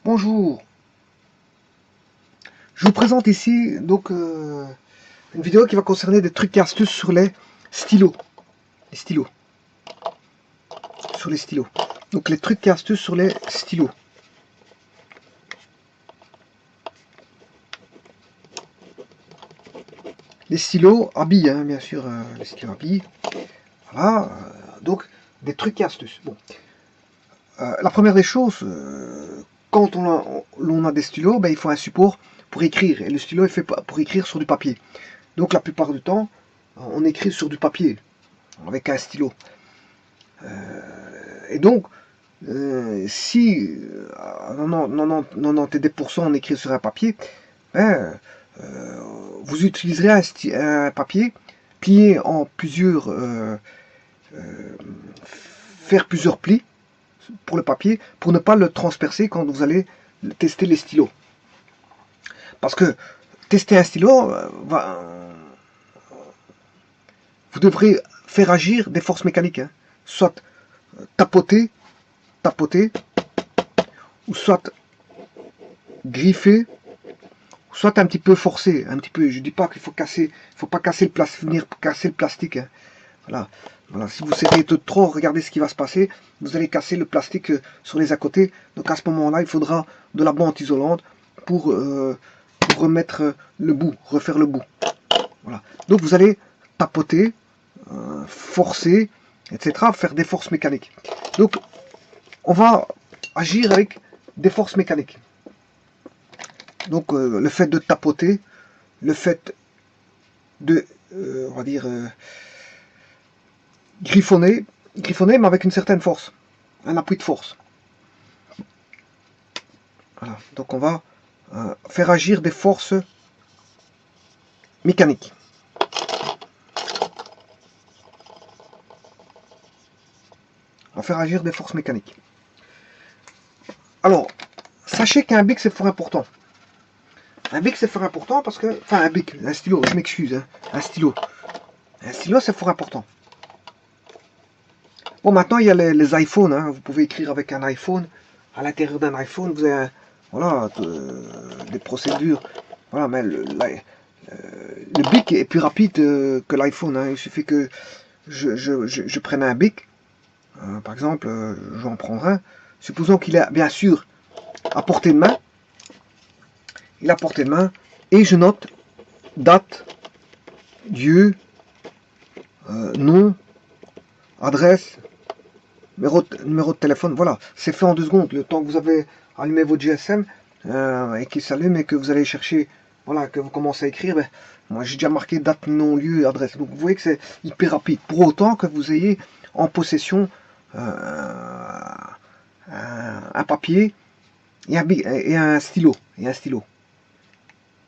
Bonjour, je vous présente ici donc une vidéo qui va concerner des trucs et astuces sur les stylos. Sur les stylos. Donc les trucs et astuces sur les stylos. Les stylos à billes, hein, bien sûr, les stylos à billes. Voilà, donc des trucs et astuces. Bon, la première des choses, quand on a des stylos, ben, il faut un support pour écrire. Et le stylo est fait pour écrire sur du papier. Donc la plupart du temps, on écrit sur du papier avec un stylo. Et donc, si 92% on écrit sur un papier, ben, vous utiliserez un papier plié en plusieurs, faire plusieurs plis pour le papier pour ne pas le transpercer quand vous allez tester les stylos. Parce que tester un stylo, vous devrez faire agir des forces mécaniques, hein. Soit tapoter, ou soit griffer, soit un petit peu forcer, un petit peu. Je dis pas qu'il faut casser, faut pas casser venir casser le plastique, hein. Voilà, si vous serrez de trop, regardez ce qui va se passer. Vous allez casser le plastique sur les à côté. Donc à ce moment-là, il faudra de la bande isolante pour remettre le bout, refaire le bout. Voilà. Donc vous allez tapoter, forcer, etc. Faire des forces mécaniques. Donc on va agir avec des forces mécaniques. Donc le fait de tapoter, le fait de, on va dire, griffonner, mais avec une certaine force, un appui de force. Voilà. Donc on va faire agir des forces mécaniques. On va faire agir des forces mécaniques. Alors, sachez qu'un bic c'est fort important. Un bic c'est fort important parce que, enfin un bic, un stylo, je m'excuse, hein, un stylo c'est fort important. Bon, maintenant il y a les iPhones, hein, vous pouvez écrire avec un iPhone. À l'intérieur d'un iPhone, vous avez voilà, des procédures. Voilà, mais le bic est plus rapide que l'iPhone, hein. Il suffit que je prenne un bic, par exemple, j'en prendrai un. Supposons qu'il est bien sûr à portée de main. Il est à portée de main. Et je note date, lieu, nom, adresse, numéro de téléphone. Voilà, c'est fait en 2 secondes. Le temps que vous avez allumé votre GSM et qu'il s'allume et que vous allez chercher, voilà, que vous commencez à écrire, ben, moi j'ai déjà marqué date, nom, lieu, adresse. Donc vous voyez que c'est hyper rapide. Pour autant que vous ayez en possession un papier et un stylo.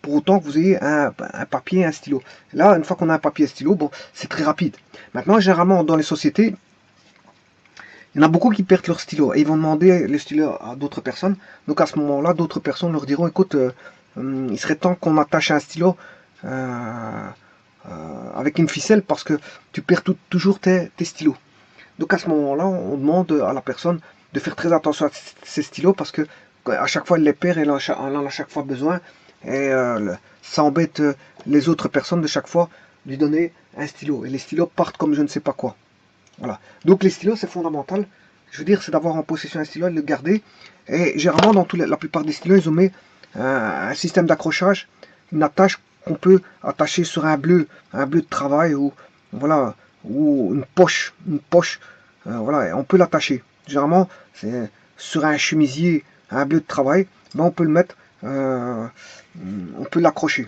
Pour autant que vous ayez un papier et un stylo. Là, une fois qu'on a un papier et un stylo, bon, c'est très rapide. Maintenant, généralement, dans les sociétés, il y en a beaucoup qui perdent leur stylo et ils vont demander le stylo à d'autres personnes. Donc à ce moment-là, d'autres personnes leur diront, écoute, il serait temps qu'on attache un stylo avec une ficelle parce que tu perds toujours tes stylos. Donc à ce moment-là, on demande à la personne de faire très attention à ses stylos parce que à chaque fois elle les perd et elle en a à chaque fois besoin. Et ça embête les autres personnes de chaque fois lui donner un stylo. Et les stylos partent comme je ne sais pas quoi. Voilà. Donc les stylos, c'est fondamental. Je veux dire, c'est d'avoir en possession un stylo et de le garder. Et généralement, dans la plupart des stylos, ils ont mis un système d'accrochage, une attache qu'on peut attacher sur un bleu de travail ou voilà, ou une poche, voilà, et on peut l'attacher. Généralement, c'est sur un chemisier, un bleu de travail, ben on peut le mettre, on peut l'accrocher.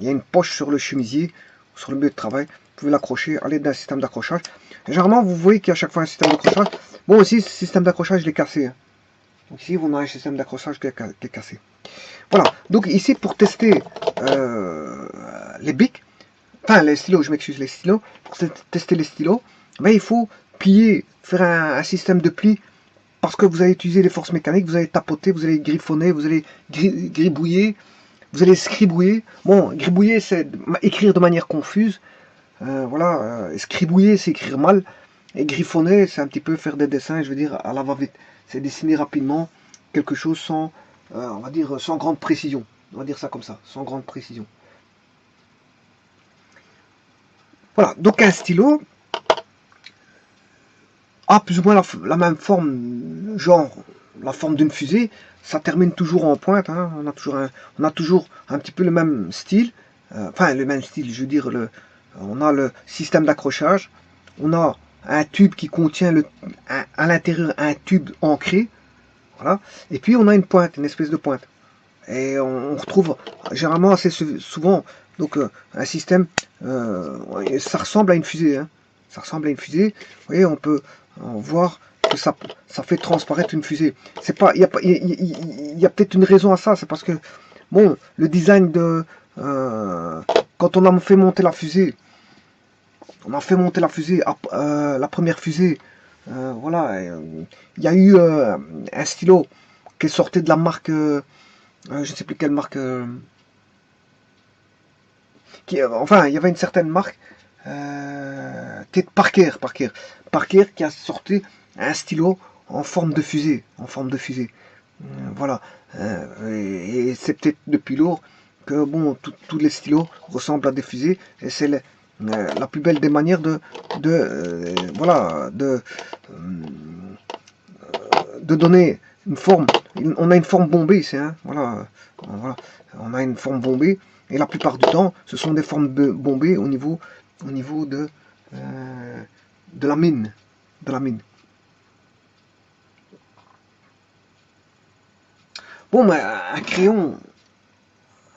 Il y a une poche sur le chemisier, sur le bleu de travail, vous pouvez l'accrocher à l'aide d'un système d'accrochage. Généralement, vous voyez qu'il y a à chaque fois un système d'accrochage. Bon, aussi, ce système d'accrochage, il est cassé, hein. Donc ici, on a un système d'accrochage qui est cassé. Voilà, donc ici, pour tester les bics, enfin les stylos, je m'excuse, les stylos, pour tester les stylos, ben, il faut plier, faire un système de pli, parce que vous allez utiliser les forces mécaniques, vous allez tapoter, vous allez griffonner, vous allez gribouiller, vous allez scribouiller. Bon, gribouiller, c'est écrire de manière confuse. Voilà, scribouiller, c'est écrire mal. Et griffonner, c'est un petit peu faire des dessins, je veux dire, à la va-vite. C'est dessiner rapidement quelque chose on va dire, sans grande précision. On va dire ça comme ça, sans grande précision. Voilà, donc un stylo a plus ou moins la même forme, genre la forme d'une fusée. Ça termine toujours en pointe, hein. On a toujours un petit peu le même style. Enfin, le même style, je veux dire, on a le système d'accrochage. On a un tube qui contient à l'intérieur un tube ancré. Voilà. Et puis on a une pointe, une espèce de pointe. Et on retrouve généralement assez souvent donc un système, ça ressemble à une fusée, hein. Ça ressemble à une fusée. Vous voyez, on peut voir que ça fait transparaître une fusée. C'est pas, il y a peut-être une raison à ça. C'est parce que bon, le design de quand on a fait monter la fusée, la première fusée. Voilà, il y a eu un stylo qui sortait de la marque. Je ne sais plus quelle marque. Enfin, il y avait une certaine marque. Peut-être Parker qui a sorti un stylo en forme de fusée. En forme de fusée. Voilà. Et c'est peut-être depuis lors que bon, tous les stylos ressemblent à des fusées. Et c'est la plus belle des manières voilà, de donner une forme. On a une forme bombée ici, hein, voilà, voilà, on a une forme bombée, et la plupart du temps, ce sont des formes bombées au niveau de la mine, de la mine. Bon, mais un crayon,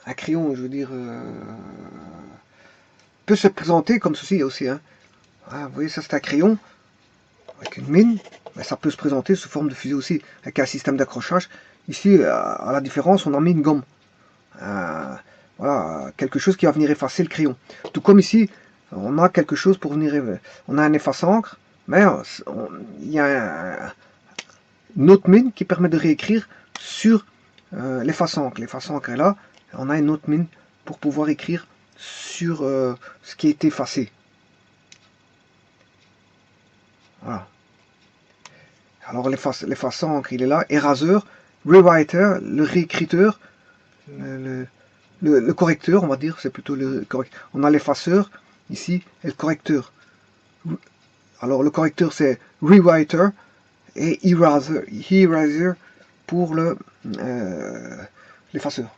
je veux dire, peut se présenter comme ceci aussi, hein. Ah, vous voyez, ça c'est un crayon avec une mine, mais ça peut se présenter sous forme de fusée aussi, avec un système d'accrochage. Ici, à la différence, on a mis une gomme. Voilà, quelque chose qui va venir effacer le crayon. Tout comme ici, on a quelque chose pour venir... On a un efface-encre, mais il y a une autre mine qui permet de réécrire sur l'efface-encre. L'efface-encre est là, on a une autre mine pour pouvoir écrire sur ce qui a été effacé. Voilà. Alors l'efface-encre, il est là. Éraseur, rewriter, le réécriteur, le correcteur, on va dire, c'est plutôt le correcteur. On a l'effaceur ici et le correcteur. Alors le correcteur c'est rewriter et eraser pour l'effaceur.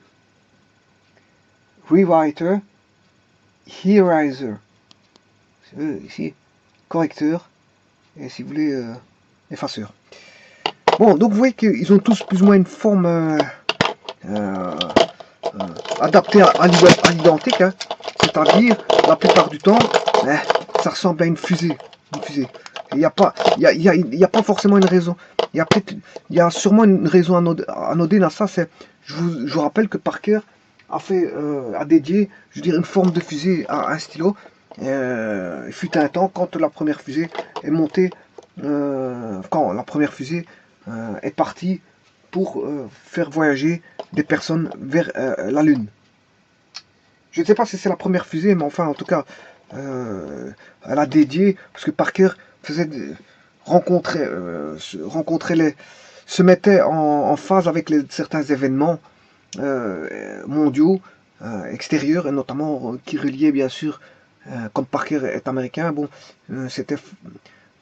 Rewriter, eraser. Ici, correcteur et si vous voulez, effaceur. Bon, donc vous voyez qu'ils ont tous plus ou moins une forme adaptée à l'identique, hein. C'est-à-dire, la plupart du temps, ça ressemble à une fusée. Il n'y a pas, a pas forcément une raison. Il y a sûrement une raison anodine à ça. C'est, je vous rappelle que Parker a dédié, je veux dire, une forme de fusée à un stylo. Il fut un temps quand la première fusée est montée, quand la première fusée est partie pour faire voyager des personnes vers la Lune. Je ne sais pas si c'est la première fusée, mais enfin, en tout cas, elle a dédié, parce que Parker faisait se mettait en phase avec certains événements mondiaux, extérieurs, et notamment qui reliaient bien sûr, comme Parker est américain, bon, c'était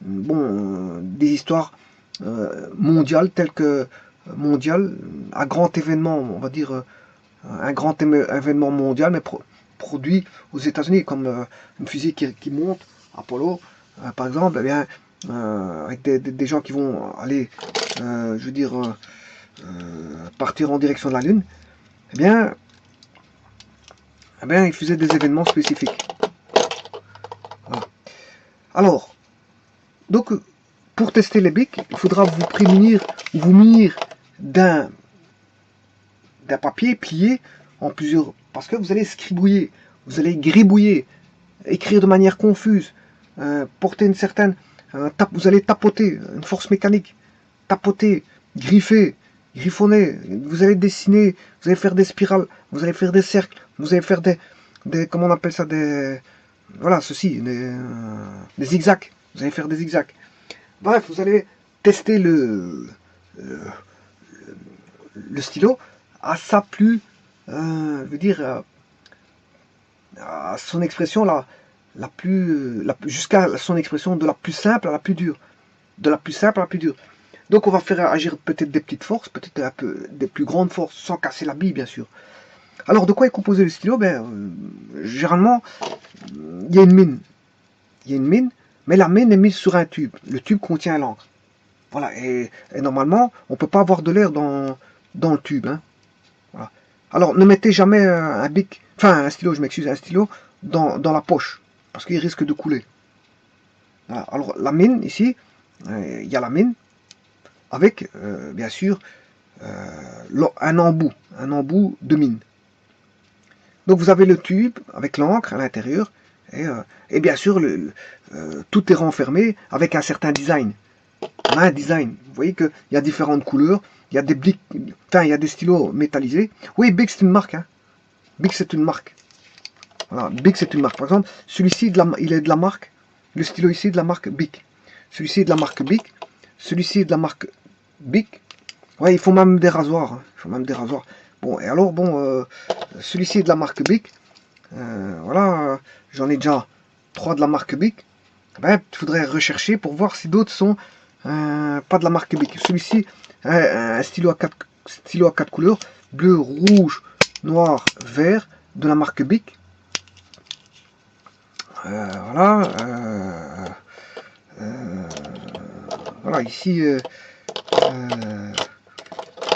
bon, des histoires mondiales telles que mondiales, un grand événement, on va dire un grand événement mondial, mais produit aux États-Unis, comme une fusée qui monte, Apollo, par exemple, eh bien, avec des gens qui vont aller, je veux dire, partir en direction de la Lune, eh bien, ils faisaient des événements spécifiques. Voilà. Alors, donc, pour tester les bics, il faudra vous munir d'un papier plié en plusieurs, parce que vous allez scribouiller, vous allez gribouiller, écrire de manière confuse, porter une certaine, vous allez tapoter, une force mécanique, tapoter, griffer, griffonner, vous allez dessiner, vous allez faire des spirales, vous allez faire des cercles, vous allez faire comment on appelle ça, voilà, ceci, des zigzags, vous allez faire des zigzags. Bref, vous allez tester le stylo à sa plus, je veux dire, à son expression jusqu'à son expression de la plus simple à la plus dure. De la plus simple à la plus dure. Donc on va faire agir peut-être des petites forces, peut-être un peu des plus grandes forces, sans casser la bille bien sûr. Alors de quoi est composé le stylo? Généralement, il y a une mine. Il y a une mine, mais la mine est mise sur un tube. Le tube contient l'encre. Voilà, et normalement, on ne peut pas avoir de l'air dans le tube. Hein. Voilà. Alors ne mettez jamais un bic, enfin un stylo, je m'excuse, un stylo dans la poche, parce qu'il risque de couler. Voilà. Alors la mine, ici, il y a la mine, avec, bien sûr, un embout de mine. Donc vous avez le tube avec l'encre à l'intérieur, et bien sûr, tout est renfermé avec un certain design. On a un design. Vous voyez qu'il y a différentes couleurs, il y a des blics, enfin, il y a des stylos métallisés. Oui, Bic c'est une marque. Hein. Bic c'est une marque. Voilà, Bic c'est une marque. Par exemple, celui-ci, il est de la marque, le stylo ici est de la marque Bic. Celui-ci est de la marque Bic. Celui-ci est de la marque Bic. Ouais, il faut même des rasoirs. Hein. Il faut même des rasoirs. Bon, et alors, bon, celui-ci est de la marque Bic. Voilà, j'en ai déjà 3 de la marque Bic. Ben, il faudrait rechercher pour voir si d'autres sont pas de la marque Bic. Celui-ci, un stylo à 4 couleurs, bleu, rouge, noir, vert, de la marque Bic. Voilà. Voilà, ici, je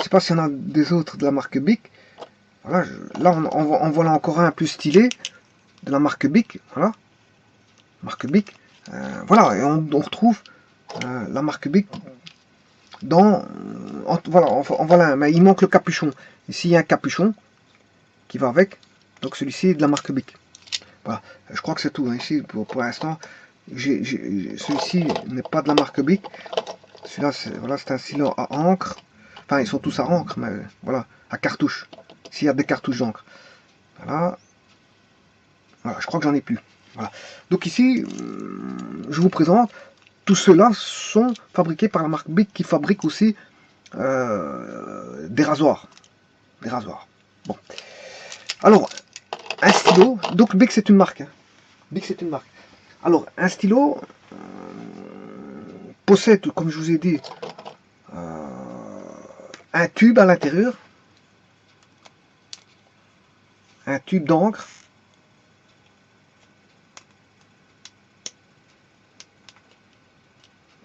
sais pas s'il y en a des autres de la marque Bic. Voilà, là, en voilà encore un plus stylé de la marque Bic. Voilà, marque Bic. Voilà, et on retrouve la marque Bic dans... voilà, mais il manque le capuchon. Ici, il y a un capuchon qui va avec. Donc celui-ci est de la marque Bic. Voilà, je crois que c'est tout. Hein. Ici, pour l'instant, celui-ci n'est pas de la marque Bic. Celui-là, c'est un stylo à encre. Enfin, ils sont tous à encre, mais voilà, à cartouche. S'il y a des cartouches d'encre. Voilà. Voilà, je crois que j'en ai plus. Voilà. Donc ici, je vous présente, tous ceux-là sont fabriqués par la marque Bic qui fabrique aussi des rasoirs. Des rasoirs. Bon. Alors, un stylo, donc Bic c'est une marque. Hein. Bic c'est une marque. Alors, un stylo possède, comme je vous ai dit, un tube à l'intérieur, un tube d'encre,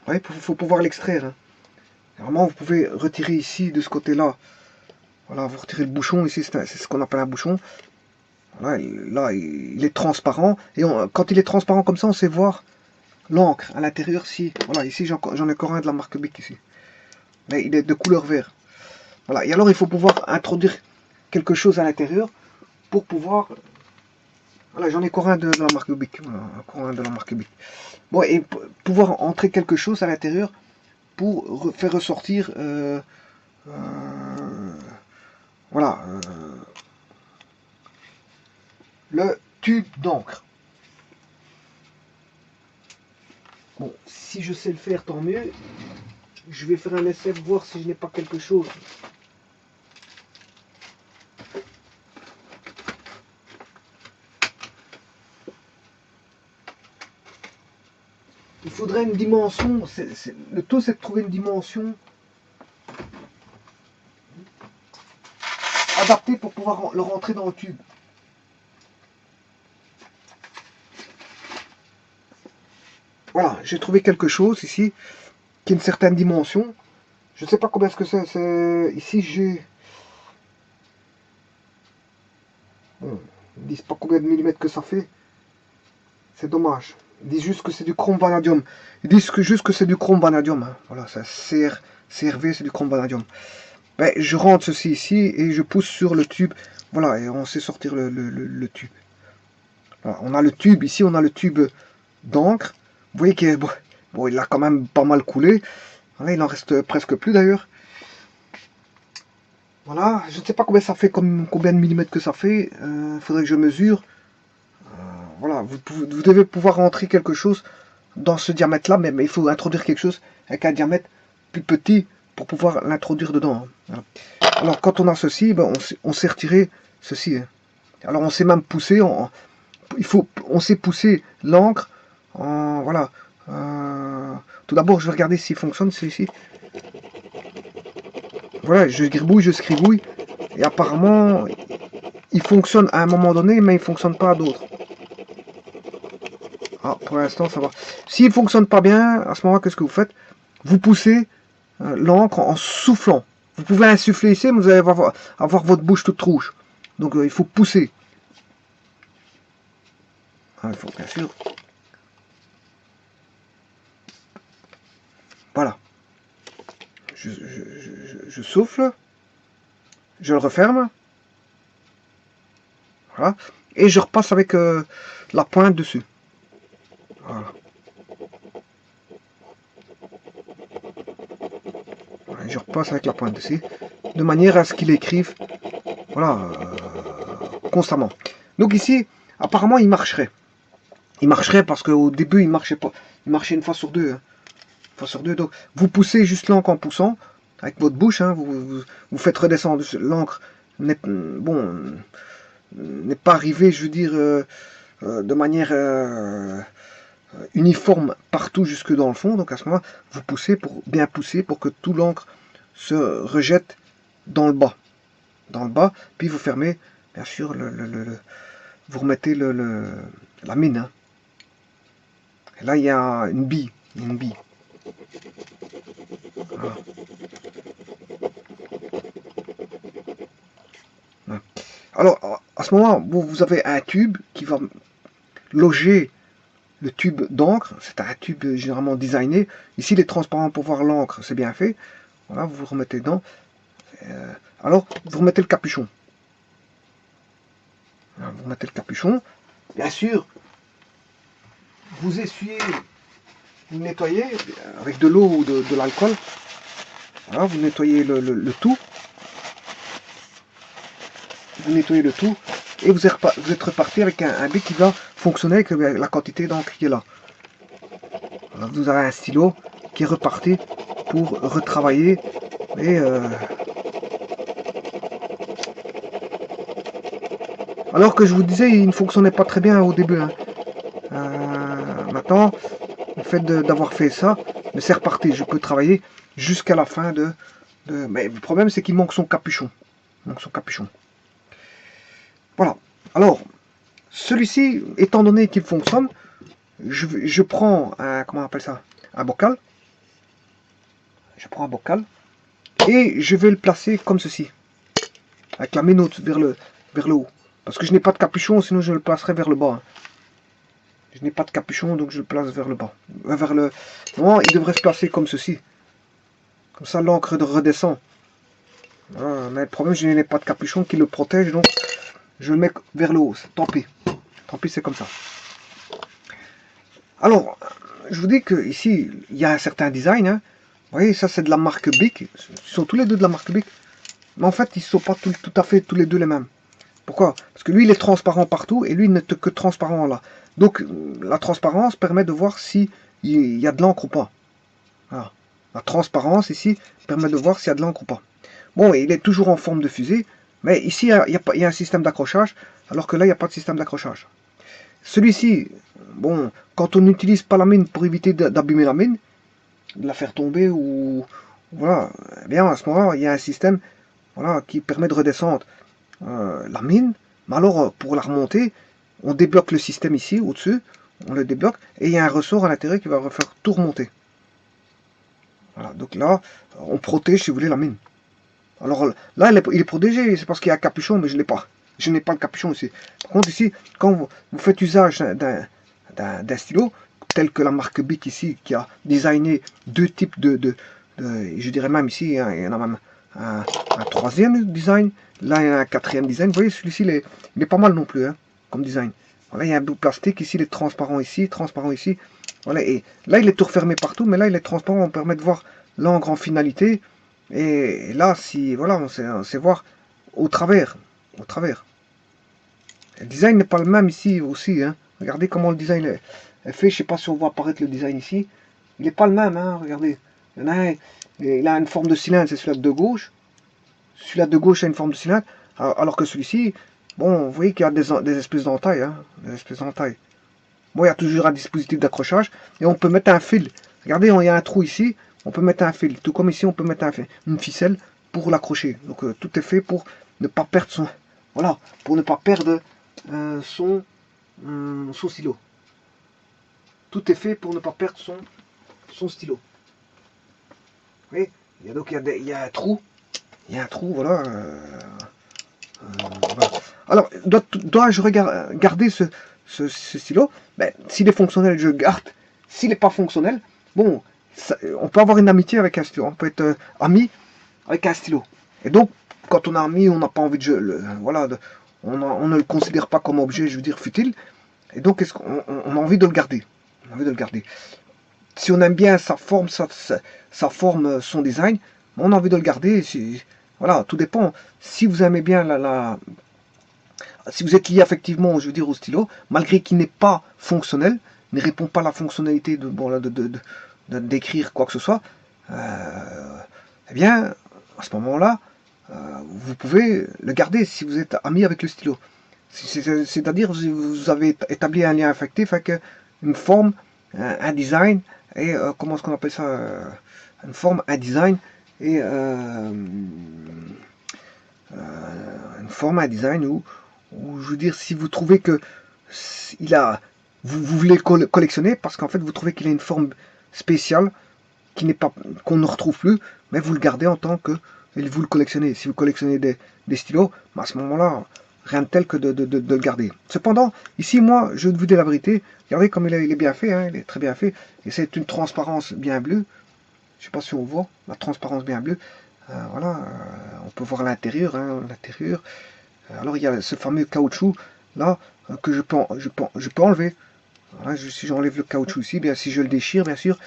il faut pouvoir l'extraire. Hein. Normalement, vous pouvez retirer ici, de ce côté-là. Voilà, vous retirez le bouchon. Ici, c'est ce qu'on appelle un bouchon. Voilà, là, il est transparent. Et quand il est transparent comme ça, on sait voir l'encre à l'intérieur. Si, voilà, ici, j'en ai encore un de la marque Bic ici. Mais il est de couleur vert. Voilà, et alors, il faut pouvoir introduire quelque chose à l'intérieur pour pouvoir... Voilà, j'en ai encore un de la marque Bic. Voilà, encore un de la marque Bic. Bon, et pouvoir entrer quelque chose à l'intérieur pour faire ressortir voilà le tube d'encre. Bon, si je sais le faire, tant mieux. Je vais faire un essai pour voir si je n'ai pas quelque chose. Il faudrait une dimension. Le tout, c'est de trouver une dimension adaptée pour pouvoir le rentrer dans le tube. Voilà, j'ai trouvé quelque chose ici qui a une certaine dimension. Je ne sais pas combien est-ce que c'est. Ici, j'ai... Bon, ils ne disent pas combien de millimètres que ça fait. C'est dommage. Ils disent juste que c'est du chrome vanadium. Ils disent juste que c'est du chrome vanadium. Hein. Voilà, c'est CRV, c'est du chrome vanadium. Ben, je rentre ceci ici et je pousse sur le tube. Voilà, et on sait sortir le tube. Voilà, on a le tube, ici on a le tube d'encre. Vous voyez qu'il bon, il a quand même pas mal coulé. Voilà, il en reste presque plus d'ailleurs. Voilà, je ne sais pas combien ça fait, combien de millimètres que ça fait. Il faudrait que je mesure. Voilà, vous devez pouvoir rentrer quelque chose dans ce diamètre-là, mais il faut introduire quelque chose avec un diamètre plus petit pour pouvoir l'introduire dedans. Voilà. Alors quand on a ceci, ben, on sait retirer ceci. Hein. Alors on sait même pousser, on sait pousser l'encre. Voilà. Tout d'abord, je vais regarder s'il fonctionne celui-ci. Voilà, je gribouille, je scribouille. Et apparemment, il fonctionne à un moment donné, mais il ne fonctionne pas à d'autres. Ah, pour l'instant, ça va. S'il ne fonctionne pas bien, à ce moment-là, qu'est-ce que vous faites? Vous poussez l'encre en soufflant. Vous pouvez insuffler ici, mais vous allez avoir votre bouche toute rouge. Donc il faut pousser. Ah, il faut bien sûr. Voilà. Je souffle. Je le referme. Voilà. Et je repasse avec la pointe dessus. Voilà. Voilà. Je repasse avec la pointe dessus. De manière à ce qu'il écrive. Voilà. Constamment. Donc ici, apparemment, il marcherait. Il marcherait parce qu'au début, il marchait pas. Il marchait une fois sur deux. Hein. Une fois sur deux. Donc, vous poussez juste l'encre en poussant. Avec votre bouche. Hein, vous faites redescendre l'encre. Bon, n'est pas arrivé, je veux dire, de manière uniforme partout jusque dans le fond. Donc à ce moment-là, vous poussez pour bien pousser pour que tout l'encre se rejette dans le bas. Dans le bas, puis vous fermez, bien sûr, vous remettez la mine. Hein. Et là, il y a une bille. Une bille. Voilà. Voilà. Alors, à ce moment, vous avez un tube qui va loger le tube d'encre. C'est un tube généralement designé. Ici, il est transparent pour voir l'encre, c'est bien fait. Voilà, vous remettez dedans. Alors, vous remettez le capuchon. Voilà, vous remettez le capuchon. Bien sûr, vous essuyez, vous nettoyez avec de l'eau ou de l'alcool. Voilà, vous nettoyez le tout. Vous nettoyez le tout. Et vous êtes reparti avec un bic qui va fonctionner avec la quantité d'encre qui est là. Voilà, vous avez un stylo qui est reparti pour retravailler. Et alors que je vous disais, il ne fonctionnait pas très bien au début. Hein. Maintenant, le fait d'avoir fait ça, mais c'est reparti. Je peux travailler jusqu'à la fin Mais le problème, c'est qu'il manque son capuchon. Il manque son capuchon. Voilà. Alors, celui-ci, étant donné qu'il fonctionne, je prends un, comment on appelle ça? Un bocal. Je prends un bocal et je vais le placer comme ceci. Avec la menotte vers le haut. Parce que je n'ai pas de capuchon, sinon je le placerai vers le bas. Hein. Je n'ai pas de capuchon, donc je le place vers le bas. Non, il devrait se placer comme ceci. Comme ça, l'encre redescend. Voilà. Mais le problème, je n'ai pas de capuchon qui le protège, donc je le mets vers le haut. Tant pis. Tant pis, c'est comme ça. Alors, je vous dis que ici, il y a un certain design. Hein. Vous voyez, ça c'est de la marque Bic. Ils sont tous les deux de la marque Bic. Mais en fait, ils ne sont pas tout à fait tous les deux les mêmes. Pourquoi? Parce que lui, il est transparent partout et lui, il n'est que transparent là. Donc, la transparence permet de voir si il y a de l'encre ou pas. Voilà. La transparence ici permet de voir s'il y a de l'encre ou pas. Bon, il est toujours en forme de fusée, mais ici, il y a un système d'accrochage, alors que là, il n'y a pas de système d'accrochage. Celui-ci, bon, quand on n'utilise pas la mine pour éviter d'abîmer la mine, de la faire tomber ou voilà, eh bien à ce moment-là, il y a un système voilà, qui permet de redescendre la mine. Mais alors, pour la remonter, on débloque le système ici, au-dessus, on le débloque, et il y a un ressort à l'intérieur qui va faire tout remonter. Voilà, donc là, on protège, si vous voulez, la mine. Alors là, il est protégé, c'est parce qu'il y a un capuchon, mais je l'ai pas. Je n'ai pas le capuchon ici. Par contre, ici, quand vous faites usage d'un stylo, tel que la marque Bic ici, qui a designé deux types je dirais même ici, hein, il y en a même un troisième design, là il y en a un quatrième design. Vous voyez, celui-ci, il est pas mal non plus, hein, comme design. Voilà, il y a un bout de plastique, ici il est transparent ici, transparent ici. Voilà, et là il est tout refermé partout, mais là il est transparent, on permet de voir l'encre en finalité. Et là, si voilà, on sait voir au travers. Au travers. Le design n'est pas le même ici aussi. Hein. Regardez comment le design est fait. Je ne sais pas si on voit apparaître le design ici. Il n'est pas le même. Hein. Regardez. Il y en a un, il a une forme de cylindre, c'est celui-là de gauche. Celui-là de gauche a une forme de cylindre, alors que celui-ci, bon, vous voyez qu'il y a des espèces d'entailles, hein, des espèces d'entailles. Bon, il y a toujours un dispositif d'accrochage, et on peut mettre un fil. Regardez, il y a un trou ici, on peut mettre un fil. Tout comme ici, on peut mettre une ficelle pour l'accrocher. Donc tout est fait pour ne pas perdre son... Voilà, pour ne pas perdre son stylo. Tout est fait pour ne pas perdre son stylo. Vous voyez, donc il y a un trou. Il y a un trou, voilà. Voilà. Alors, dois-je garder ce stylo? Ben, s'il est fonctionnel, je garde. S'il n'est pas fonctionnel, bon, on peut avoir une amitié avec un stylo. On peut être ami avec un stylo. Et donc, quand on a ami, on n'a pas envie de... voilà, on ne le considère pas comme objet, je veux dire, futile. Et donc, on a envie de le garder. On a envie de le garder. Si on aime bien sa forme, sa forme, son design, on a envie de le garder. Voilà, tout dépend. Si vous aimez bien si vous êtes lié affectivement, je veux dire, au stylo, malgré qu'il n'est pas fonctionnel, ne répond pas à la fonctionnalité d'écrire quoi que ce soit, eh bien, à ce moment-là, vous pouvez le garder si vous êtes ami avec le stylo. C'est-à-dire, vous avez établi un lien affectif avec une forme, un design, et comment est-ce qu'on appelle ça, une forme, un design, et une forme, un design où je veux dire, si vous trouvez que vous voulez collectionner parce qu'en fait vous trouvez qu'il a une forme spéciale qui n'est pas, qu'on ne retrouve plus, mais vous le gardez en tant que vous le collectionnez. Si vous collectionnez des stylos, à ce moment-là, rien de tel que de le garder. Cependant, ici, moi, je vais vous dire la vérité. Regardez comme il est bien fait, hein, il est très bien fait. Et c'est une transparence bien bleue. Je ne sais pas si on voit la transparence bien bleue. Voilà, on peut voir l'intérieur, hein, l'intérieur. Alors il y a ce fameux caoutchouc là que je peux enlever. Voilà, si j'enlève le caoutchouc ici, bien si je le déchire, bien sûr,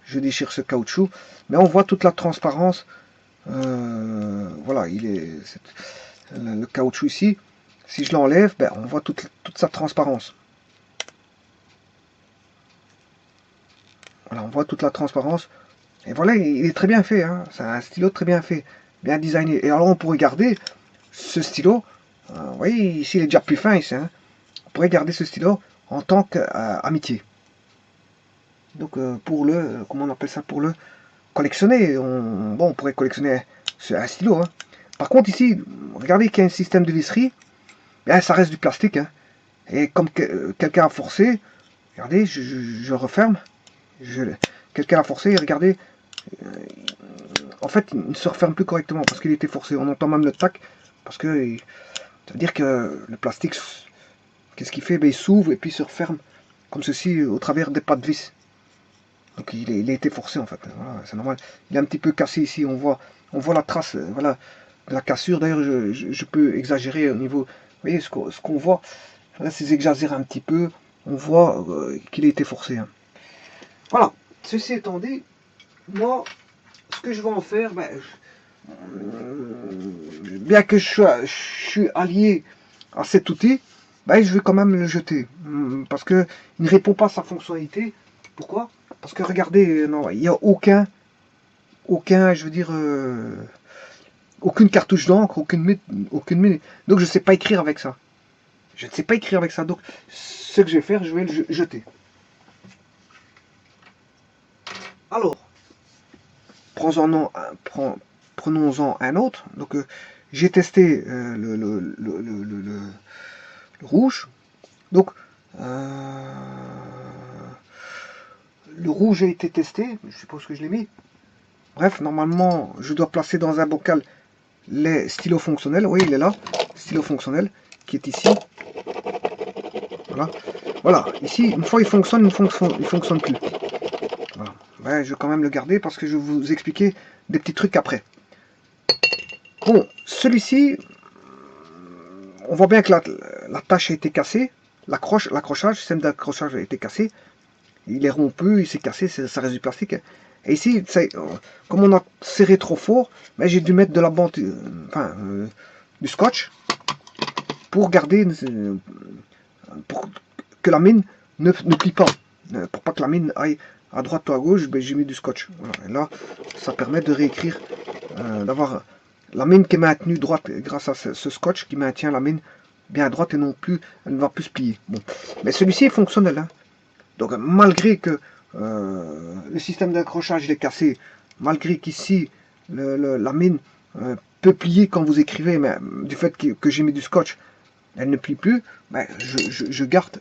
je déchire ce caoutchouc. Mais on voit toute la transparence. Voilà, le caoutchouc ici. Si je l'enlève, ben, on voit toute sa transparence. Voilà, on voit toute la transparence. Et voilà, il est très bien fait. Hein. C'est un stylo très bien fait, bien designé. Et alors on pourrait garder ce stylo. Vous voyez, ici il est déjà plus fin ici. Hein. On pourrait garder ce stylo en tant qu'amitié. Donc pour comment on appelle ça, pour le collectionner, bon, on pourrait collectionner un stylo. Hein. Par contre ici, regardez qu'il y a un système de visserie, bien, ça reste du plastique. Hein. Et comme quelqu'un a forcé, regardez, je referme, quelqu'un a forcé, regardez, en fait il ne se referme plus correctement parce qu'il était forcé. On entend même le tac, parce que ça veut dire que le plastique, qu'est-ce qu'il fait? Ben, il s'ouvre et puis il se referme comme ceci au travers des pas de vis. Donc il a été forcé en fait. Voilà, c'est normal. Il est un petit peu cassé ici. On voit la trace, voilà, de la cassure. D'ailleurs, je peux exagérer au niveau. Vous voyez ce qu'on voit. Là, c'est exagéré un petit peu. On voit qu'il a été forcé. Hein. Voilà. Ceci étant dit, moi, ce que je vais en faire, ben, bien que je suis allié à cet outil, ben, je vais quand même le jeter. Parce que il ne répond pas à sa fonctionnalité. Pourquoi? Parce que regardez, non, il n'y a aucun, je veux dire, aucune cartouche d'encre, aucune mine. Donc je ne sais pas écrire avec ça. Je ne sais pas écrire avec ça. Donc ce que je vais faire, je vais le jeter. Alors, prenons-en un autre. Donc j'ai testé le rouge. Donc le rouge a été testé. Je suppose que je l'ai mis. Bref, normalement, je dois placer dans un bocal les stylos fonctionnels. Oui, il est là. Stylo fonctionnel qui est ici. Voilà. Voilà. Ici, une fois il fonctionne, il fonctionne plus. Voilà. Ouais, je vais quand même le garder parce que je vais vous expliquer des petits trucs après. Bon, celui-ci, on voit bien que la tâche a été cassée. L'accrochage, le système d'accrochage a été cassé. Il est rompu, il s'est cassé, ça reste du plastique. Et ici, comme on a serré trop fort, ben, j'ai dû mettre de la bande, du scotch pour garder, pour que la mine ne plie pas, pour pas que la mine aille à droite ou à gauche, ben, j'ai mis du scotch. Voilà. Et là, ça permet de réécrire, d'avoir la mine qui est maintenue droite grâce à ce scotch qui maintient la mine bien à droite et non plus, elle ne va plus se plier. Bon. Mais celui-ci est fonctionnel. Hein. Donc malgré que le système d'accrochage est cassé, malgré qu'ici la mine peut plier quand vous écrivez, mais du fait que j'ai mis du scotch, elle ne plie plus, ben, je garde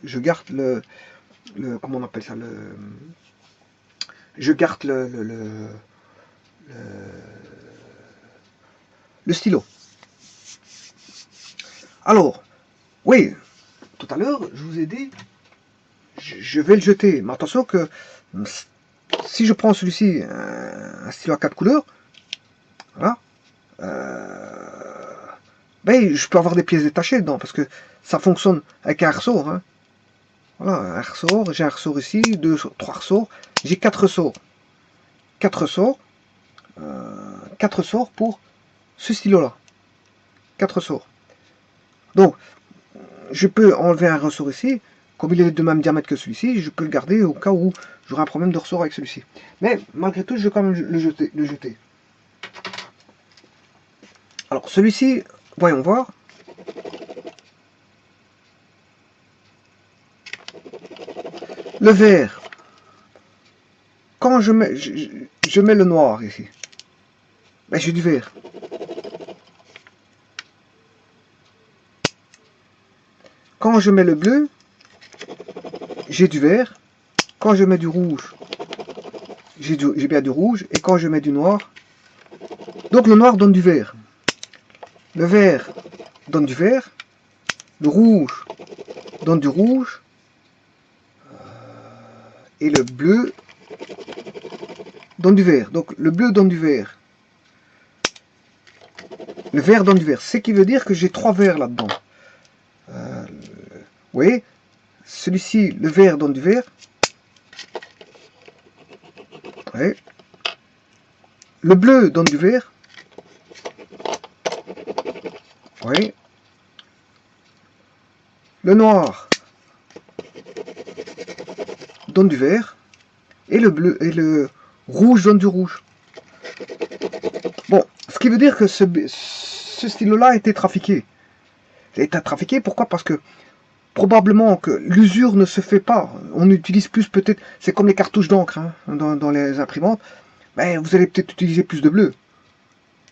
comment on appelle ça, je garde le stylo. Alors, oui, tout à l'heure, je vous ai dit, je vais le jeter. Mais attention que si je prends celui-ci, un stylo à 4 couleurs, voilà, ben, je peux avoir des pièces détachées dedans, parce que ça fonctionne avec un ressort. Hein. Voilà, un ressort, j'ai un ressort ici, 3 ressorts, j'ai 4 ressorts. 4 ressorts, 4 ressorts pour ce stylo-là. 4 ressorts. Donc, je peux enlever un ressort ici, comme il est de même diamètre que celui-ci, je peux le garder au cas où j'aurai un problème de ressort avec celui-ci. Mais malgré tout, je vais quand même le jeter. Alors, celui-ci, voyons voir. Le vert, quand je mets le noir ici, ben, j'ai du vert. Quand je mets le bleu, j'ai du vert. Quand je mets du rouge, j'ai bien du rouge. Et quand je mets du noir, donc le noir donne du vert. Le vert donne du vert. Le rouge donne du rouge. Et le bleu donne du vert. Donc le bleu donne du vert. Le vert donne du vert. Ce qui veut dire que j'ai 3 verts là-dedans. Vous voyez, celui-ci, le vert donne du vert. Ouais. Le bleu donne du vert. Oui. Le noir donne du vert. Et le bleu et le rouge donne du rouge. Bon, ce qui veut dire que ce stylo-là a été trafiqué. Il a été trafiqué, pourquoi? Parce que probablement que l'usure ne se fait pas. On utilise plus peut-être, c'est comme les cartouches d'encre hein, dans les imprimantes. Ben, vous allez peut-être utiliser plus de bleu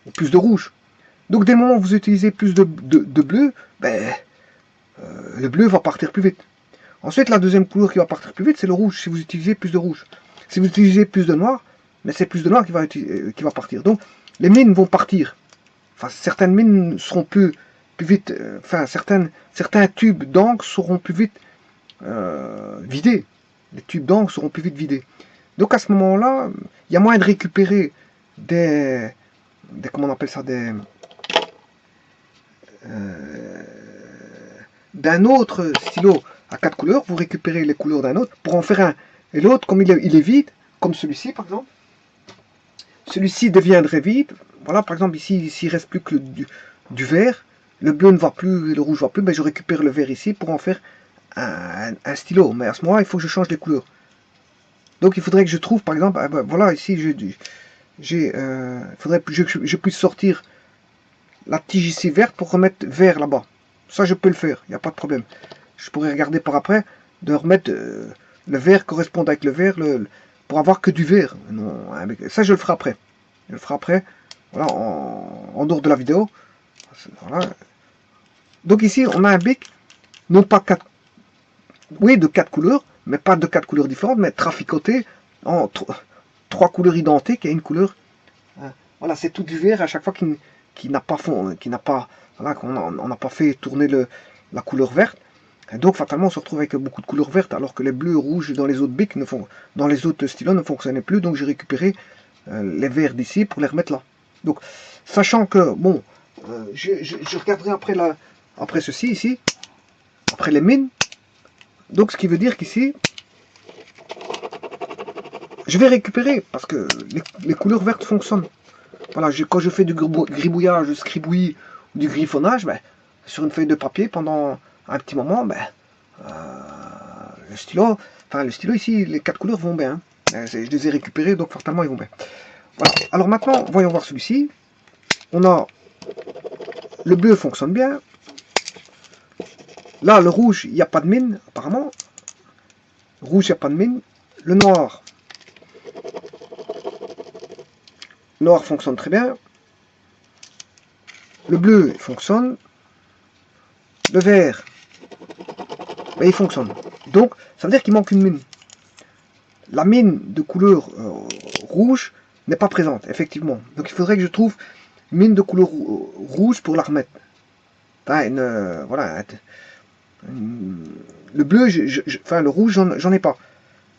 ou plus de rouge. Donc dès le moment où vous utilisez plus de bleu, ben, le bleu va partir plus vite. Ensuite, la deuxième couleur qui va partir plus vite, c'est le rouge, si vous utilisez plus de rouge. Si vous utilisez plus de noir, mais c'est plus de noir qui va partir. Donc, les mines vont partir. Enfin, certaines mines seront plus vite, enfin, certains tubes d'encre seront plus vite vidés. Les tubes d'encre seront plus vite vidés. Donc, à ce moment-là, il y a moyen de récupérer comment on appelle ça, d'un autre stylo à 4 couleurs, vous récupérez les couleurs d'un autre pour en faire un. Et l'autre, comme il est vide, comme celui-ci par exemple, celui-ci deviendrait vide. Voilà, par exemple, ici, s'il ne reste plus que du vert, le bleu ne va plus et le rouge ne va plus, ben, je récupère le vert ici pour en faire un stylo. Mais à ce moment-là, il faut que je change les couleurs. Donc il faudrait que je trouve, par exemple, ah ben, voilà, ici, il faudrait que je puisse sortir la tige ici verte pour remettre vert là-bas. Ça, je peux le faire, il n'y a pas de problème. Je pourrais regarder par après, de remettre le vert correspond avec le vert, pour avoir que du vert. Non, ça, je le ferai après. Je le ferai après, voilà, en dehors de la vidéo. Voilà. Donc ici, on a un bic, non pas 4, oui, de 4 couleurs, mais pas de 4 couleurs différentes, mais traficoté en 3 couleurs identiques et une couleur. Voilà, c'est tout du vert à chaque fois qui n'a pas fond, voilà, on n'a pas fait tourner la couleur verte. Et donc fatalement on se retrouve avec beaucoup de couleurs vertes alors que les bleus, rouges dans les autres bics dans les autres stylos ne fonctionnaient plus. Donc j'ai récupéré les verts d'ici pour les remettre là. Donc sachant que bon, je regarderai après ceci ici, après les mines. Donc ce qui veut dire qu'ici je vais récupérer parce que les couleurs vertes fonctionnent. Voilà, quand je fais du gribouillage, du scribouillis ou du griffonnage, ben, sur une feuille de papier pendant un petit moment, ben, le stylo ici, les 4 couleurs vont bien. Je les ai récupérés, donc fatalement ils vont bien. Voilà. Alors maintenant, voyons voir celui-ci. On a le bleu fonctionne bien. Là, le rouge, il n'y a pas de mine, apparemment. Rouge, il n'y a pas de mine. Le noir fonctionne très bien. Le bleu, il fonctionne. Le vert, ben, il fonctionne. Donc, ça veut dire qu'il manque une mine. La mine de couleur rouge n'est pas présente, effectivement. Donc, il faudrait que je trouve une mine de couleur rouge pour la remettre. Enfin, voilà. Le bleu, enfin, le rouge, j'en ai pas.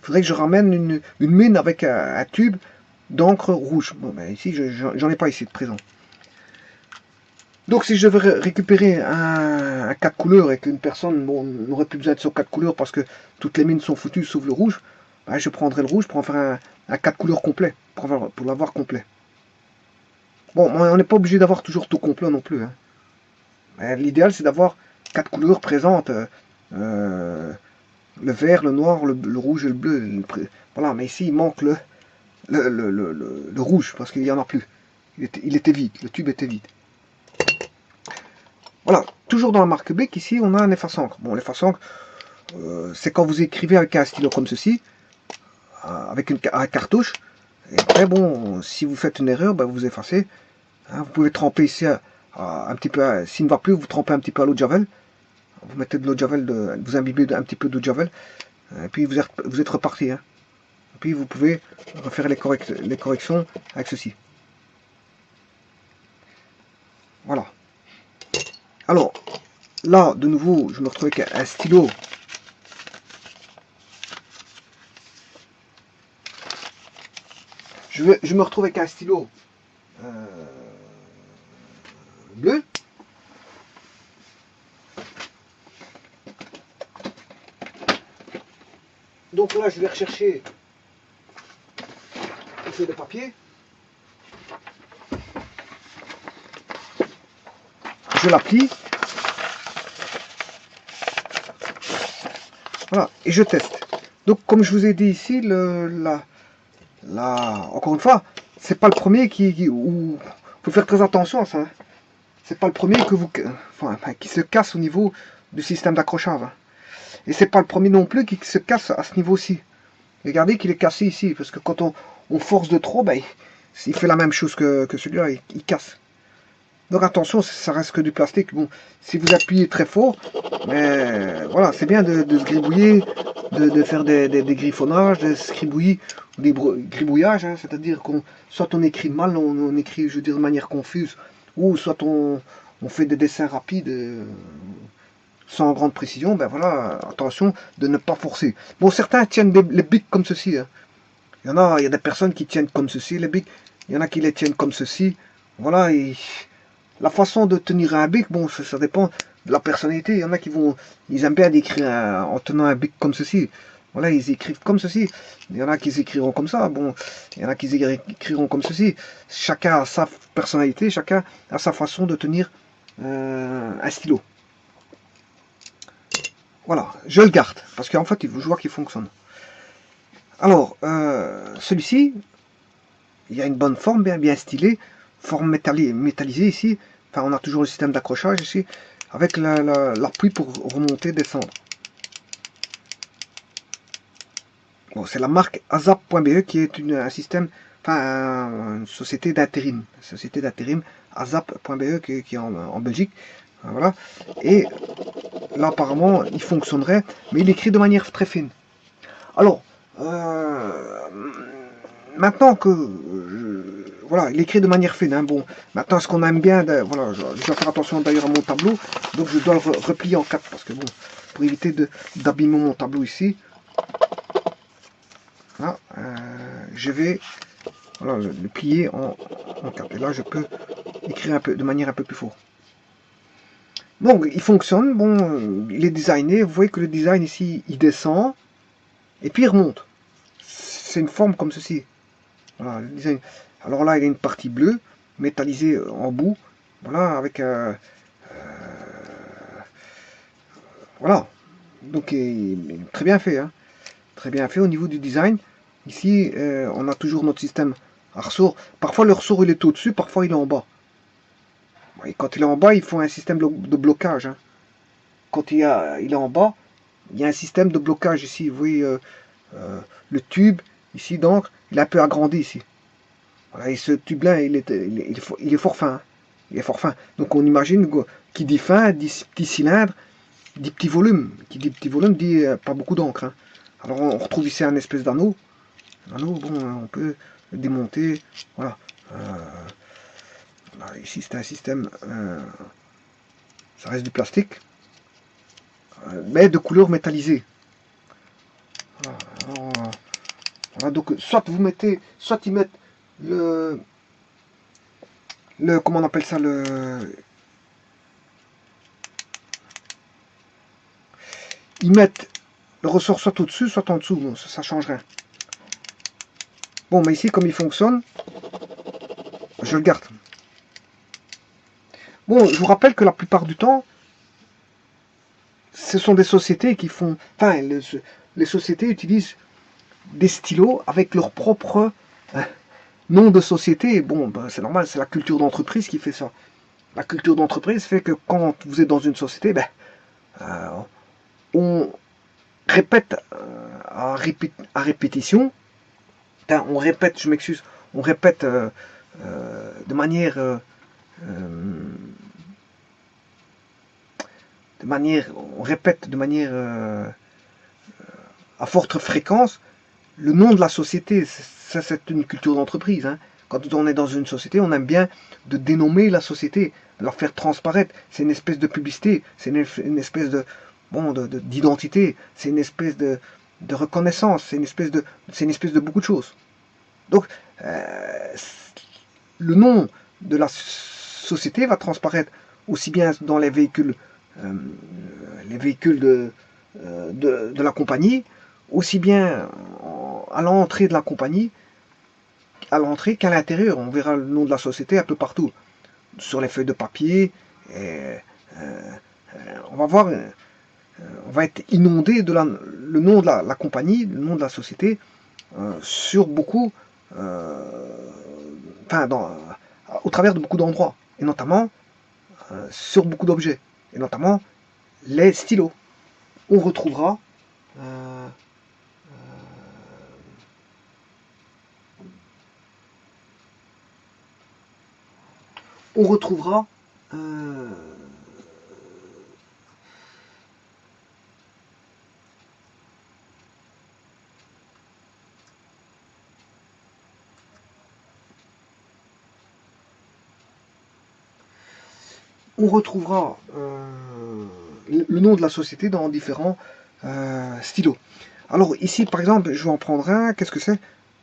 Il faudrait que je ramène une mine avec un tube d'encre rouge. Bon, ben, ici, j'en ai pas ici de présent. Donc si je devais récupérer un 4 couleurs et qu'une personne n'aurait plus besoin de son 4 couleurs parce que toutes les mines sont foutues sauf le rouge, ben, je prendrais le rouge pour en faire un 4 couleurs complet, pour l'avoir complet. Bon, on n'est pas obligé d'avoir toujours tout complet non plus. Hein. L'idéal c'est d'avoir 4 couleurs présentes. Le vert, le noir, le rouge et le bleu. Voilà, mais ici il manque le rouge parce qu'il n'y en a plus. Il était vide, le tube était vide. Voilà, toujours dans la marque Bic, ici on a un efface-encre. Bon, l'efface-encre, c'est quand vous écrivez avec un stylo comme ceci, avec un cartouche. Et après, bon, si vous faites une erreur, ben, vous effacez. Hein, vous pouvez tremper ici un petit peu, s'il ne va plus, vous trempez un petit peu à l'eau de javel. Vous mettez de l'eau de javel, vous imbibez un petit peu d'eau de javel. Et puis vous êtes reparti. Hein. Et puis vous pouvez refaire les corrections avec ceci. Voilà. Alors, là, de nouveau, je me retrouve avec un stylo. Je me retrouve avec un stylo bleu. Donc là, je vais rechercher une feuille de papier. Je la plie. Voilà, et je teste. Donc, comme je vous ai dit ici, encore une fois, c'est pas le premier où faut faire très attention à ça. Hein. C'est pas le premier qui se casse au niveau du système d'accrochage. Hein. Et c'est pas le premier non plus qui se casse à ce niveau-ci. Regardez qu'il est cassé ici, parce que quand on force de trop, ben, il fait la même chose que celui-là, il casse. Donc attention, ça reste que du plastique. Bon, si vous appuyez très fort, mais voilà, c'est bien de se gribouiller, de faire des griffonnages, des scribouillis, des gribouillages, hein, c'est-à-dire qu'on soit on écrit mal, on écrit, je veux dire, de manière confuse, ou soit on fait des dessins rapides, sans grande précision. Ben voilà, attention de ne pas forcer. Bon, certains tiennent les bics comme ceci. Hein. Il y a des personnes qui tiennent comme ceci les bics. Il y en a qui les tiennent comme ceci. Voilà, et la façon de tenir un bic, bon, ça dépend de la personnalité. Il y en a ils aiment bien écrire en tenant un bic comme ceci. Voilà, ils écrivent comme ceci. Il y en a qui écriront comme ça. Bon, il y en a qui écriront comme ceci. Chacun a sa personnalité, chacun a sa façon de tenir un stylo. Voilà, je le garde parce qu'en fait, je vois qu'il fonctionne. Alors, celui-ci, il y a une bonne forme, bien stylée, forme métallisée ici. Enfin, on a toujours le système d'accrochage ici, avec l'appui pour remonter, descendre. Bon, c'est la marque azap.be qui est un système, enfin, une société d'intérim. Azap.be qui est en Belgique. Voilà. Et là, apparemment, il fonctionnerait, mais il écrit de manière très fine. Alors, maintenant que voilà, il écrit de manière fine. Hein, bon, maintenant, ce qu'on aime bien, voilà, je dois faire attention d'ailleurs à mon tableau, donc je dois le replier en 4 parce que bon, pour éviter d'abîmer mon tableau ici, voilà, je vais voilà, le plier en 4. Et là, je peux écrire de manière un peu plus forte. Donc, il fonctionne. Bon, il est designé. Vous voyez que le design ici, il descend et puis il remonte. C'est une forme comme ceci. Voilà, le design. Alors là, il y a une partie bleue, métallisée en bout. Voilà, avec voilà. Donc, très bien fait. Hein. Très bien fait au niveau du design. Ici, on a toujours notre système à ressort. Parfois, le ressort, il est au-dessus, parfois, il est en bas. Et quand il est en bas, il faut un système de blocage. Hein. Quand il est en bas, il y a un système de blocage ici. Vous voyez, le tube, ici, d'encre, il est un peu agrandi ici. Voilà, et ce tube-là, il est fort fin. Hein. Il est fort fin. Donc, on imagine, qui dit fin, dit petit cylindre, dit petit volume. Qui dit petit volume, dit pas beaucoup d'encre. Hein. Alors, on retrouve ici un espèce d'anneau. L'anneau, bon, on peut le démonter. Voilà. Voilà, ici, c'est un système, ça reste du plastique, mais de couleur métallisée. Voilà, alors, voilà, donc, soit ils mettent comment on appelle ça, ils mettent le ressort soit au-dessus, soit en dessous. Bon, ça change rien. Bon, mais ici, comme il fonctionne, je le garde. Bon, je vous rappelle que la plupart du temps, ce sont des sociétés qui font... Enfin, les sociétés utilisent des stylos avec leur propre nom de société. Bon, ben, c'est normal, c'est la culture d'entreprise qui fait ça. La culture d'entreprise fait que quand vous êtes dans une société, ben, euh, on répète à répétition. Enfin, on répète, je m'excuse, on répète de manière... on répète de manière à forte fréquence le nom de la société. Ça, c'est une culture d'entreprise. Hein. Quand on est dans une société, on aime bien de dénommer la société, de la faire transparaître. C'est une espèce de publicité, c'est une espèce de d'identité, c'est une espèce de reconnaissance, c'est une espèce de beaucoup de choses. Donc, le nom de la société va transparaître aussi bien dans les véhicules de la compagnie, aussi bien à l'entrée de la compagnie, à l'entrée qu'à l'intérieur. On verra le nom de la société un peu partout, sur les feuilles de papier. Et, on va voir, on va être inondé de le nom de la compagnie, le nom de la société, sur beaucoup, enfin, au travers de beaucoup d'endroits, et notamment sur beaucoup d'objets, et notamment les stylos. On retrouvera euh, on retrouvera euh, on retrouvera le nom de la société dans différents stylos. Alors ici, par exemple, je vais en prendre un. Qu'est-ce que c'est?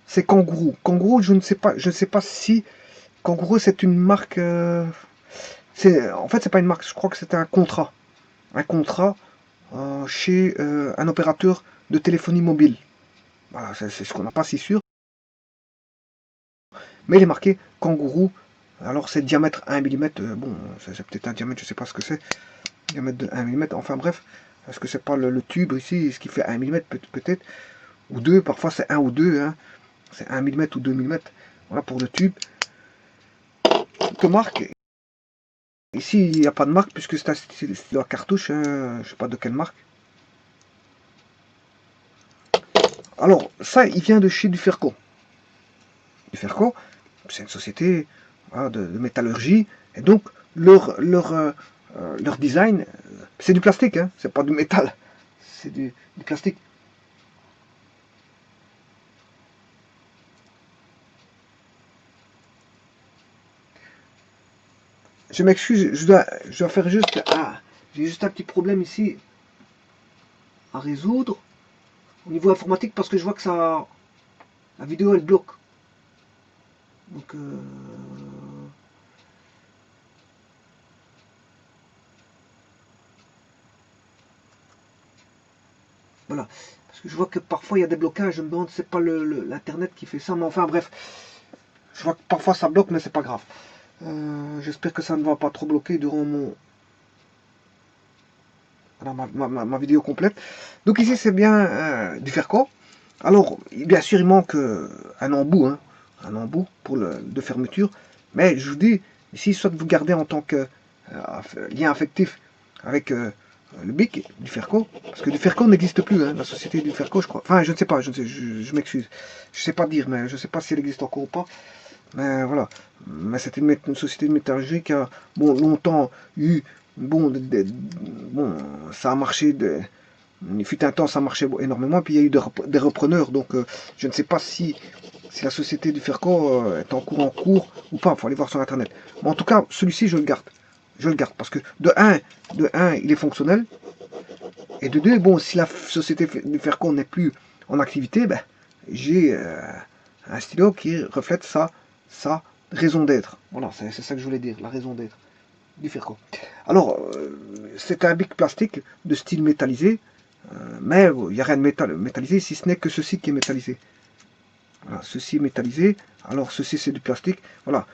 C'est Kangourou. Kangourou, je ne sais pas si Kangourou c'est une marque. En fait, c'est pas une marque. Je crois que c'est un contrat chez un opérateur de téléphonie mobile. Voilà, c'est ce qu'on n'a pas si sûr. Mais il est marqué Kangourou. Alors c'est diamètre 1 mm. Bon, c'est peut-être un diamètre, je sais pas ce que c'est. Diamètre de 1 mm. Enfin bref, est-ce que c'est pas le tube ici, ce qui fait 1 mm peut-être, ou 2, parfois c'est 1 ou 2, hein. C'est 1 mm ou 2 mm. Voilà pour le tube. Que marque? Ici il n'y a pas de marque puisque c'est un stylo à cartouche, hein. Je sais pas de quelle marque. Alors ça, il vient de chez Duferco. Duferco, c'est une société voilà, de métallurgie, et donc leur design, c'est du plastique, hein, c'est pas du métal, c'est du plastique. Je m'excuse, je dois faire juste... Ah, j'ai juste un petit problème ici à résoudre au niveau informatique parce que je vois que ça, la vidéo elle bloque. Donc, voilà. Parce que je vois que parfois il y a des blocages, je me demande si c'est pas l'internet qui fait ça, mais enfin bref. Je vois que parfois ça bloque, mais c'est pas grave. J'espère que ça ne va pas trop bloquer durant voilà, ma vidéo complète. Donc ici c'est bien du Ferco. Alors, bien sûr, il manque un embout, hein, un embout pour de fermeture. Mais je vous dis, ici, soit vous gardez en tant que lien affectif avec le BIC du Ferco, parce que du Ferco n'existe plus, hein, la société du Ferco, je crois. Enfin, je ne sais pas, je m'excuse. Je ne sais pas dire, mais je ne sais pas si elle existe encore ou pas. Mais voilà. Mais c'était une société de métallurgie qui a bon, longtemps eu. Bon, bon ça a marché. Il fut un temps, ça marchait énormément. Puis il y a eu des repreneurs. Donc je ne sais pas si la société du Ferco est en cours ou pas. Il faut aller voir sur Internet. Mais en tout cas, celui-ci, je le garde. Je le garde parce que de un, il est fonctionnel. Et de deux, bon, si la société du Ferco n'est plus en activité, ben, j'ai un stylo qui reflète sa raison d'être. Voilà, c'est ça que je voulais dire, la raison d'être du Ferco. Alors, c'est un bic plastique de style métallisé, mais il n'y a rien de métallisé, si ce n'est que ceci qui est métallisé. Voilà, ceci est métallisé, alors ceci c'est du plastique. Voilà,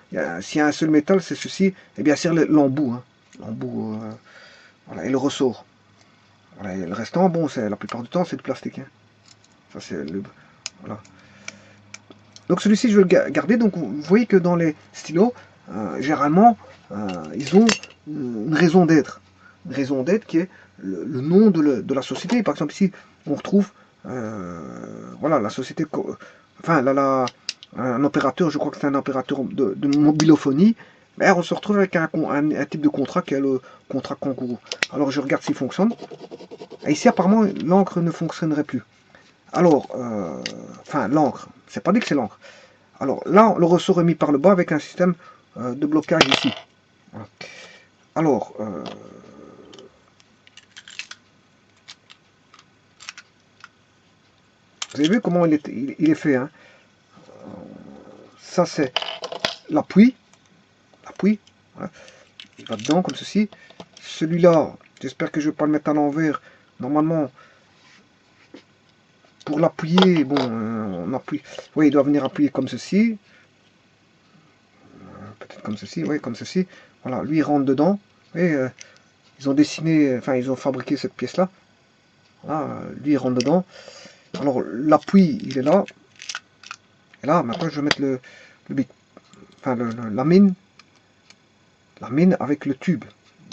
s'il y a un seul métal, c'est ceci, et bien sûr l'embout, hein. L'embout, voilà, et le ressort. Voilà, et le restant, bon, la plupart du temps, c'est du plastique, hein. Ça, c'est le. Voilà. Donc celui-ci, je vais le garder. Donc vous voyez que dans les stylos, généralement, ils ont une raison d'être. Une raison d'être qui est le nom de la société. Par exemple, ici, on retrouve voilà, la société. Enfin, là, un opérateur, je crois que c'est un opérateur de mobilophonie. Mais on se retrouve avec un type de contrat qui est le contrat Kangourou. Alors je regarde s'il fonctionne. Et ici, apparemment, l'encre ne fonctionnerait plus. Alors, enfin, l'encre, c'est pas dit que c'est l'encre. Alors là, le ressort est mis par le bas avec un système de blocage ici. Voilà. Alors, vous avez vu comment il est fait, hein. Ça, c'est l'appui. L'appui, voilà. Il va dedans comme ceci. Celui-là, j'espère que je ne vais pas le mettre à l'envers. Normalement, pour l'appuyer, bon, on appuie. Oui, il doit venir appuyer comme ceci. Peut-être comme ceci, oui, comme ceci. Voilà, lui il rentre dedans. Et ils ont dessiné, enfin ils ont fabriqué cette pièce-là. Voilà, lui il rentre dedans. Alors l'appui, il est là. Et là, maintenant je vais mettre le bic. Enfin la mine. La mine avec le tube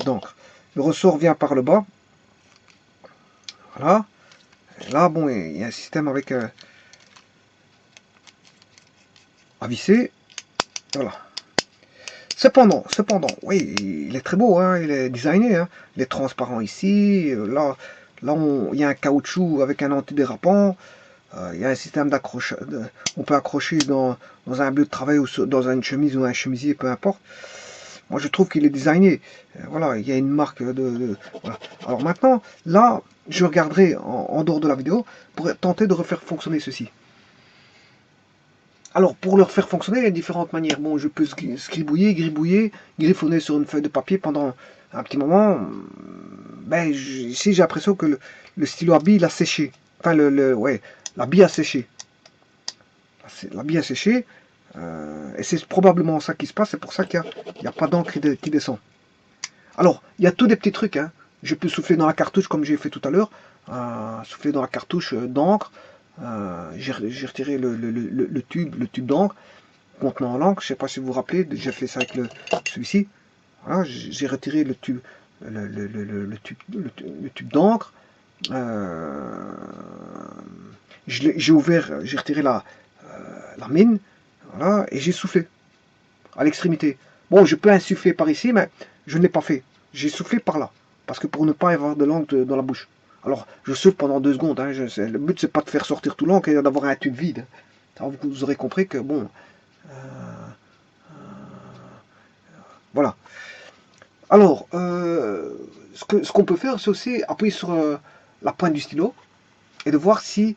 d'encre. Le ressort vient par le bas. Voilà. Et là, bon, il y a un système avec à visser. Voilà. Cependant, oui, il est très beau, hein, il est designé, hein, il est transparent ici, là, il y a un caoutchouc avec un antidérapant, il y a un système d'accrochage, on peut accrocher dans un bleu de travail ou dans une chemise ou un chemisier, peu importe. Moi, je trouve qu'il est designé. Voilà, il y a une marque voilà. Alors maintenant, là, je regarderai en dehors de la vidéo pour tenter de refaire fonctionner ceci. Alors, pour le faire fonctionner, il y a différentes manières. Bon, je peux scribouiller, gribouiller, griffonner sur une feuille de papier pendant un petit moment. Ben, ici, j'ai l'impression que le stylo à bille, il a séché. Enfin, ouais, la bille a séché. La bille a séché. Et c'est probablement ça qui se passe. C'est pour ça qu'il n'y a pas d'encre qui descend. Alors, il y a tous des petits trucs, hein. Je peux souffler dans la cartouche comme j'ai fait tout à l'heure. Souffler dans la cartouche d'encre. J'ai retiré le tube d'encre contenant l'encre. Je ne sais pas si vous vous rappelez, j'ai fait ça avec celui-ci. Voilà, j'ai retiré le tube, le tube d'encre. J'ai ouvert, j'ai retiré la mine. Voilà, et j'ai soufflé à l'extrémité. Bon, je peux insuffler par ici, mais je ne l'ai pas fait. J'ai soufflé par là, parce que pour ne pas avoir de l'encre dans la bouche. Alors, je souffle pendant 2 secondes. Hein, le but, c'est pas de faire sortir tout l'encre et d'avoir un tube vide. Alors, vous aurez compris que, bon, voilà. Alors, ce qu'on peut faire, c'est aussi appuyer sur la pointe du stylo et de voir si...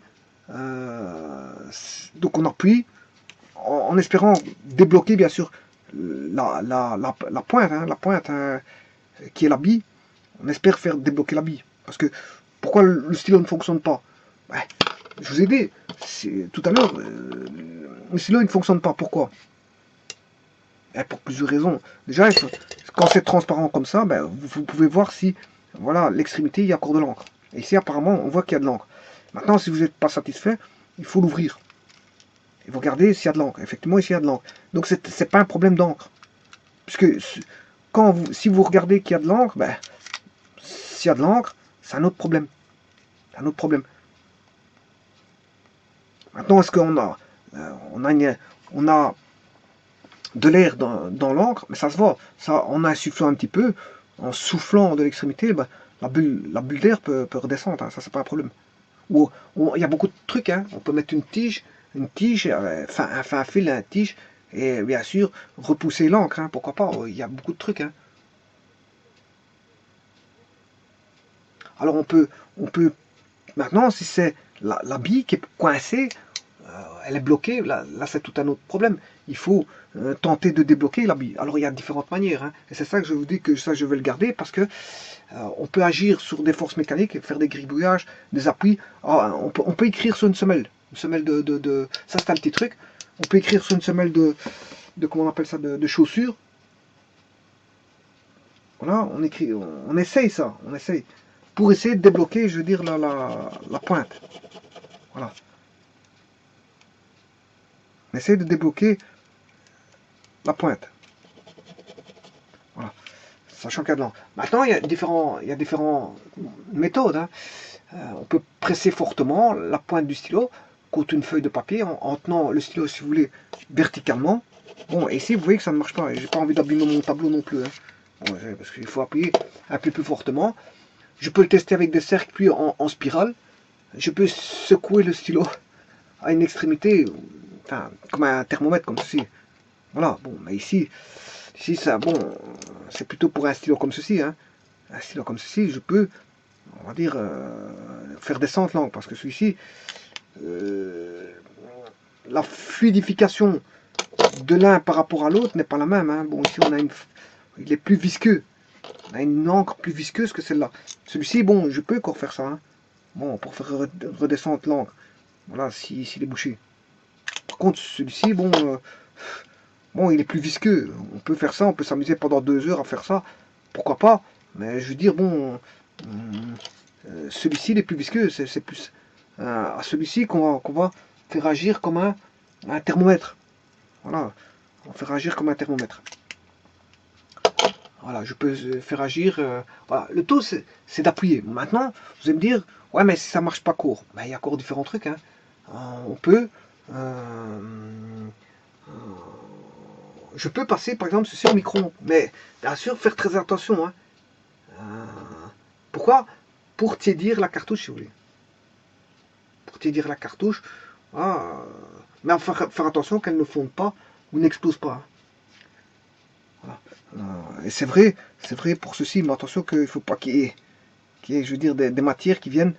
donc, on appuie en espérant débloquer, bien sûr, la pointe, hein, qui est la bille. On espère faire débloquer la bille. Parce que, pourquoi le stylo ne fonctionne pas? Ouais, je vous ai dit, tout à l'heure, le stylo il ne fonctionne pas. Pourquoi? Pour plusieurs raisons. Déjà, quand c'est transparent comme ça, ben, vous pouvez voir si, voilà, l'extrémité, il y a encore de l'encre. Et ici, apparemment, on voit qu'il y a de l'encre. Maintenant, si vous n'êtes pas satisfait, il faut l'ouvrir. Et vous regardez s'il y a de l'encre. Effectivement, ici, il y a de l'encre. Donc, c'est pas un problème d'encre. Puisque si vous regardez qu'il y a de l'encre, ben, s'il y a de l'encre, c'est un autre problème. Un autre problème. Maintenant, est-ce qu'on a, on a de l'air dans l'encre, mais ça se voit. Ça, en insufflant un petit peu, en soufflant de l'extrémité, ben, la bulle d'air peut redescendre. Hein, ça, c'est pas un problème. Ou il y a beaucoup de trucs. Hein. On peut mettre une tige, un fil, une tige, et bien sûr repousser l'encre. Hein, pourquoi pas. Il y a beaucoup de trucs. Hein. Alors on peut maintenant, si c'est la bille qui est coincée, elle est bloquée, là c'est tout un autre problème. Il faut tenter de débloquer la bille. Alors il y a différentes manières, hein, et c'est ça que je vous dis que ça je vais le garder parce que on peut agir sur des forces mécaniques, faire des gribouillages, des appuis. On peut écrire sur une semelle ça c'est un petit truc. On peut écrire sur une semelle de comment on appelle ça, de chaussures. Voilà, on écrit, on essaye ça, on essaye pour essayer de débloquer, je veux dire la pointe. Voilà. On essaie de débloquer la pointe. Voilà. Sachant qu'il y a de l'encre. Maintenant, il y a différentes méthodes. Hein. On peut presser fortement la pointe du stylo contre une feuille de papier en tenant le stylo, si vous voulez, verticalement. Bon, et ici, vous voyez que ça ne marche pas. J'ai pas envie d'abîmer mon tableau non plus. Hein. Bon, parce qu'il faut appuyer un peu plus fortement. Je peux le tester avec des cercles en spirale. Je peux secouer le stylo à une extrémité, enfin, comme un thermomètre, comme ceci. Voilà, bon, mais ici ça, bon, c'est plutôt pour un stylo comme ceci, hein. Un stylo comme ceci, je peux, on va dire, faire descendre l'encre, parce que celui-ci, la fluidification de l'un par rapport à l'autre n'est pas la même, hein. Bon, ici, il est plus visqueux. On a une encre plus visqueuse que celle-là. Celui-ci, bon, je peux encore faire ça, hein. Bon, pour faire redescendre l'encre. Voilà, s'il est bouché. Par contre, celui-ci, bon, bon, il est plus visqueux. On peut faire ça, on peut s'amuser pendant 2 heures à faire ça. Pourquoi pas? Mais je veux dire, bon, celui-ci, il est plus visqueux. C'est plus à celui-ci qu'on va faire agir comme un thermomètre. Voilà, on va faire agir comme un thermomètre. Voilà, je peux faire agir. Voilà. Le tout, c'est d'appuyer. Maintenant, vous allez me dire, ouais, mais si ça marche pas court, ben, il y a encore différents trucs. Hein. On peut. Je peux passer, par exemple, ceci au micro-ondes. Mais bien sûr, faire très attention. Hein. Pourquoi? Pour tiédir la cartouche, si vous voulez. Pour tiédir la cartouche. Voilà. Mais faire attention qu'elle ne fonde pas ou n'explose pas. Voilà. Et c'est vrai pour ceci, mais attention qu'il ne faut pas qu'il y ait, je veux dire, des matières qui viennent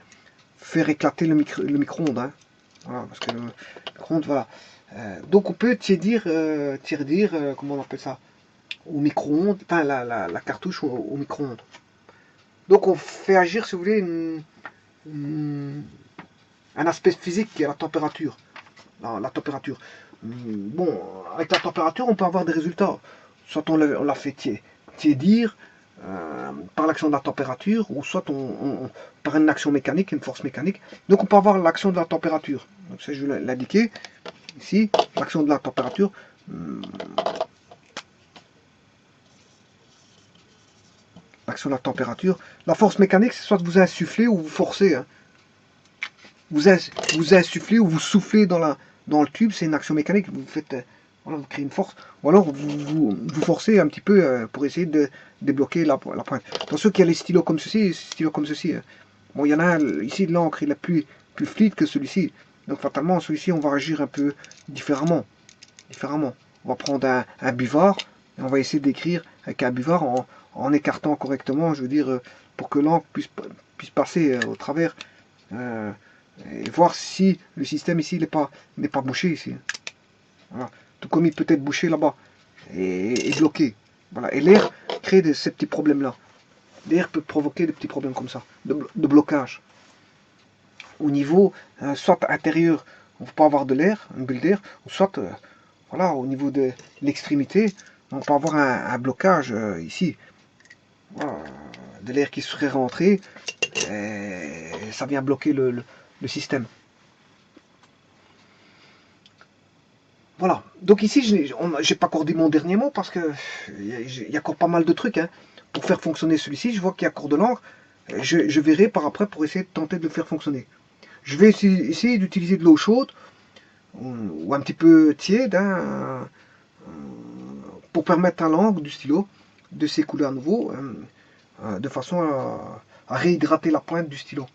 faire éclater le micro-ondes. Hein. Voilà, parce que le micro-ondes, voilà. Donc on peut tiédir, comment on appelle ça, au micro-ondes, enfin la cartouche au micro-ondes. Donc on fait agir, si vous voulez, un aspect physique qui est la température. La température. Bon, avec la température, on peut avoir des résultats. Soit on la fait tiédir par l'action de la température, ou soit par une action mécanique, une force mécanique. Donc on peut avoir l'action de la température. Donc ça, je vais l'indiquer ici, l'action de la température. L'action de la température. La force mécanique, c'est soit vous insufflez ou vous forcez. Hein. Vous insufflez ou vous soufflez dans le tube, c'est une action mécanique. Vous faites, voilà, vous créez une force. Ou alors vous forcez un petit peu pour essayer de débloquer la pointe. Attention qu'il y a les stylos comme ceci, Hein. Bon, il y en a un, ici, l'encre, il est plus fluide que celui-ci. Donc fatalement, celui-ci, on va agir un peu différemment. On va prendre un buvard et on va essayer d'écrire avec un buvard en écartant correctement, je veux dire, pour que l'encre puisse passer au travers. Et voir si le système ici n'est pas bouché ici. Voilà. Tout comme il peut être bouché là-bas et bloqué. Voilà. Et l'air crée ces petits problèmes-là. L'air peut provoquer des petits problèmes comme ça, de blocage. Au niveau, soit intérieur, on peut pas avoir de l'air, une bulle d'air, ou soit, voilà, au niveau de l'extrémité, on peut avoir un blocage ici. Voilà, de l'air qui serait rentré, et ça vient bloquer le système. Voilà. Donc ici, j'ai pas encore dit mon dernier mot parce que il y a encore pas mal de trucs, hein. Pour faire fonctionner celui-ci, je vois qu'il y a cours de l'encre. Je verrai par après pour essayer de tenter de le faire fonctionner. Je vais essayer d'utiliser de l'eau chaude ou un petit peu tiède, hein, pour permettre à l'encre du stylo de s'écouler à nouveau, de façon à réhydrater la pointe du stylo.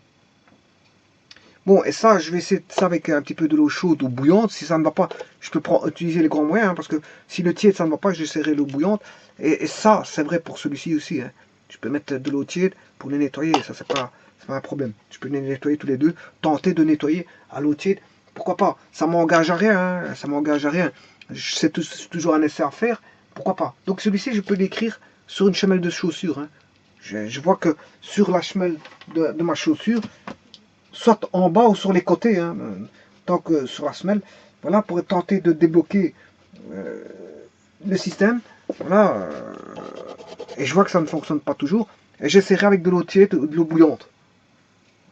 Bon, et ça, je vais essayer de ça avec un petit peu de l'eau chaude ou bouillante. Si ça ne va pas, je peux utiliser les grands moyens, hein, parce que si le tiède, ça ne va pas, j'essaierai l'eau bouillante. Et ça, c'est vrai pour celui-ci aussi, hein. Je peux mettre de l'eau tiède pour les nettoyer, ça, c'est pas un problème. Je peux les nettoyer tous les deux, tenter de nettoyer à l'eau tiède. Pourquoi pas? Ça m'engage à rien, hein, ça m'engage à rien. C'est toujours un essai à faire, pourquoi pas? Donc celui-ci, je peux l'écrire sur une semelle de chaussure, hein. Je vois que sur la semelle de ma chaussure, soit en bas ou sur les côtés, hein, tant que sur la semelle, voilà, pour tenter de débloquer euh, le système, voilà, et je vois que ça ne fonctionne pas toujours, et j'essaierai avec de l'eau tiède ou de l'eau bouillante,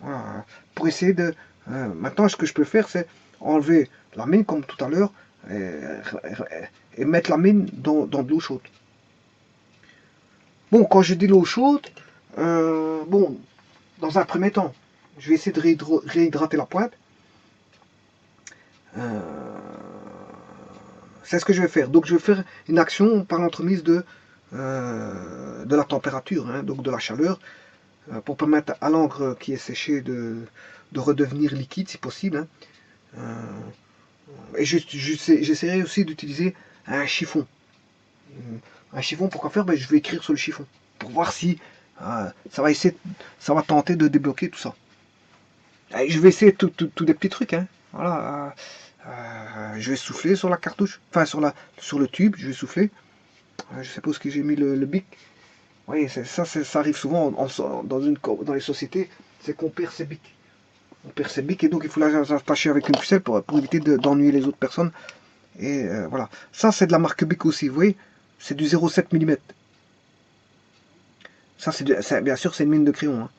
voilà, pour essayer de, maintenant ce que je peux faire, c'est enlever la mine comme tout à l'heure, et mettre la mine dans de l'eau chaude. Bon, quand je dis l'eau chaude, bon, dans un premier temps, je vais essayer de réhydrater la pointe. C'est ce que je vais faire. Donc je vais faire une action par l'entremise de la température, hein, donc de la chaleur, pour permettre à l'encre qui est séchée de redevenir liquide si possible, hein. Et j'essaierai aussi d'utiliser un chiffon. Un chiffon, pourquoi faire? Ben, je vais écrire sur le chiffon pour voir si ça va tenter de débloquer tout ça. Et je vais essayer tous des petits trucs, hein. Voilà. Je vais souffler sur la cartouche, enfin sur le tube, je vais souffler. Je suppose que j'ai mis le bic. Oui, ça arrive souvent dans les sociétés, c'est qu'on perd ses bics. On perd ses bics et donc il faut les attacher avec une ficelle pour éviter d'ennuyer les autres personnes. Et voilà. Ça, c'est de la marque Bic aussi, vous voyez. C'est du 0,7 mm. Ça, bien sûr, c'est une mine de crayon, hein.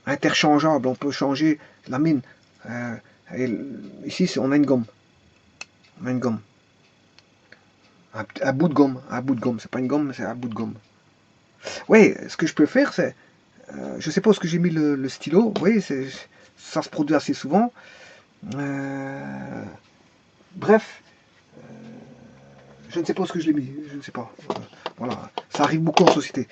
Interchangeable, on peut changer la mine. Euh, Ici, on a une gomme. On a une gomme. Un bout de gomme. Un bout de gomme. C'est pas une gomme, mais c'est un bout de gomme. Oui, ce que je peux faire, c'est. Je sais pas où que j'ai mis le stylo. Vous voyez, ça se produit assez souvent. Bref, je ne sais pas où que je l'ai mis. Je ne sais pas. Voilà. Ça arrive beaucoup en société.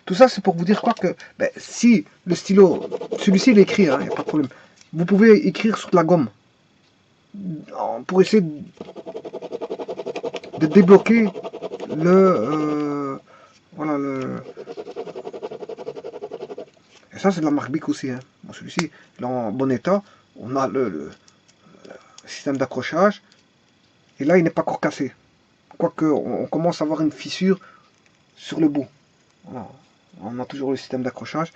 Tout ça, c'est pour vous dire quoi que ben, si le stylo, celui-ci, il est écrit, il n'y a pas de problème. Vous pouvez écrire sur de la gomme pour essayer de débloquer voilà, et ça, c'est de la marque Bic aussi, hein. Bon, celui-ci, il est en bon état. On a le système d'accrochage. Et là, il n'est pas encore cassé. Quoique, on commence à avoir une fissure sur le bout. Voilà. On a toujours le système d'accrochage.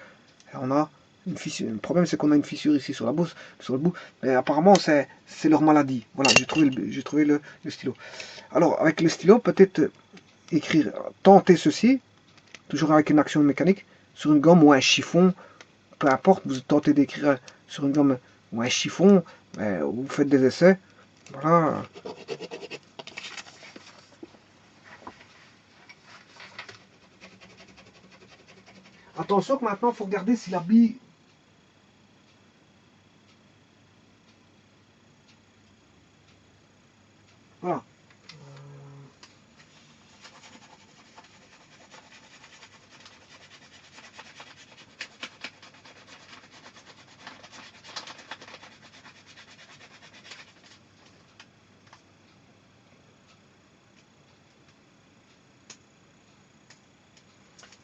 Et on a une fissure. Le problème, c'est qu'on a une fissure ici sur le bout. Mais apparemment, c'est leur maladie. Voilà, j'ai trouvé le stylo. Alors, avec le stylo, peut-être écrire, tenter ceci, toujours avec une action mécanique, sur une gomme ou un chiffon, peu importe, vous tentez d'écrire sur une gomme ou un chiffon, vous faites des essais, voilà. Attention que maintenant, il faut regarder si la bille... Voilà.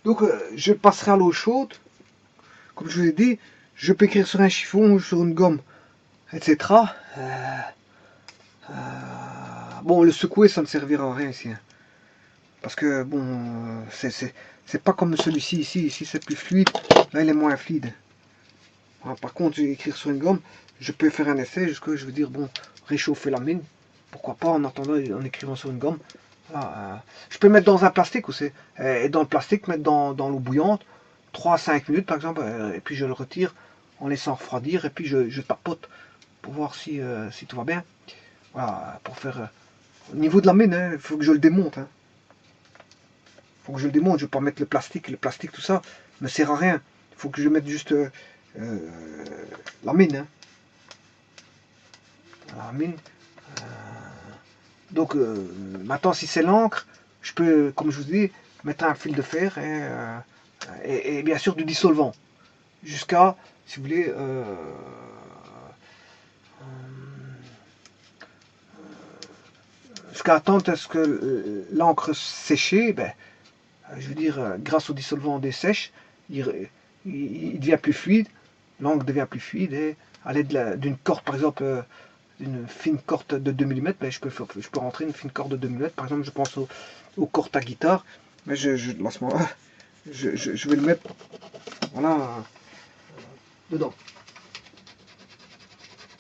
Donc, je passerai à l'eau chaude. Comme je vous ai dit, je peux écrire sur un chiffon, sur une gomme, etc. Bon, le secouer, ça ne servira à rien ici, hein. Parce que, bon, c'est pas comme celui-ci ici. Ici, c'est plus fluide. Là, il est moins fluide. Voilà, par contre, je vais écrire sur une gomme. Je peux faire un essai jusqu'à, je veux dire, bon, réchauffer la mine. Pourquoi pas en attendant, en écrivant sur une gomme. Voilà, je peux mettre dans un plastique aussi. Et dans le plastique, mettre dans l'eau bouillante. 3 à 5 minutes, par exemple. Et puis, je le retire en laissant refroidir. Et puis, je tapote pour voir si tout va bien. Voilà, pour faire... au niveau de la mine, il faut que je le démonte. Faut que je le démonte, je ne vais pas mettre le plastique, tout ça, ne sert à rien. Il faut que je mette juste la mine. La mine. Donc, maintenant, si c'est l'encre, je peux, comme je vous dis, mettre un fil de fer et bien sûr du dissolvant. Jusqu'à, si vous voulez, jusqu'à attendre à ce que l'encre séchée, ben, je veux dire, grâce au dissolvant dessèche, il devient plus fluide, l'encre devient plus fluide et à l'aide d'une corde, par exemple, une fine corde de 2 mm, ben, je peux rentrer une fine corde de 2 mm. Par exemple, je pense aux cordes à guitare, mais en ce moment, je vais le mettre voilà, dedans.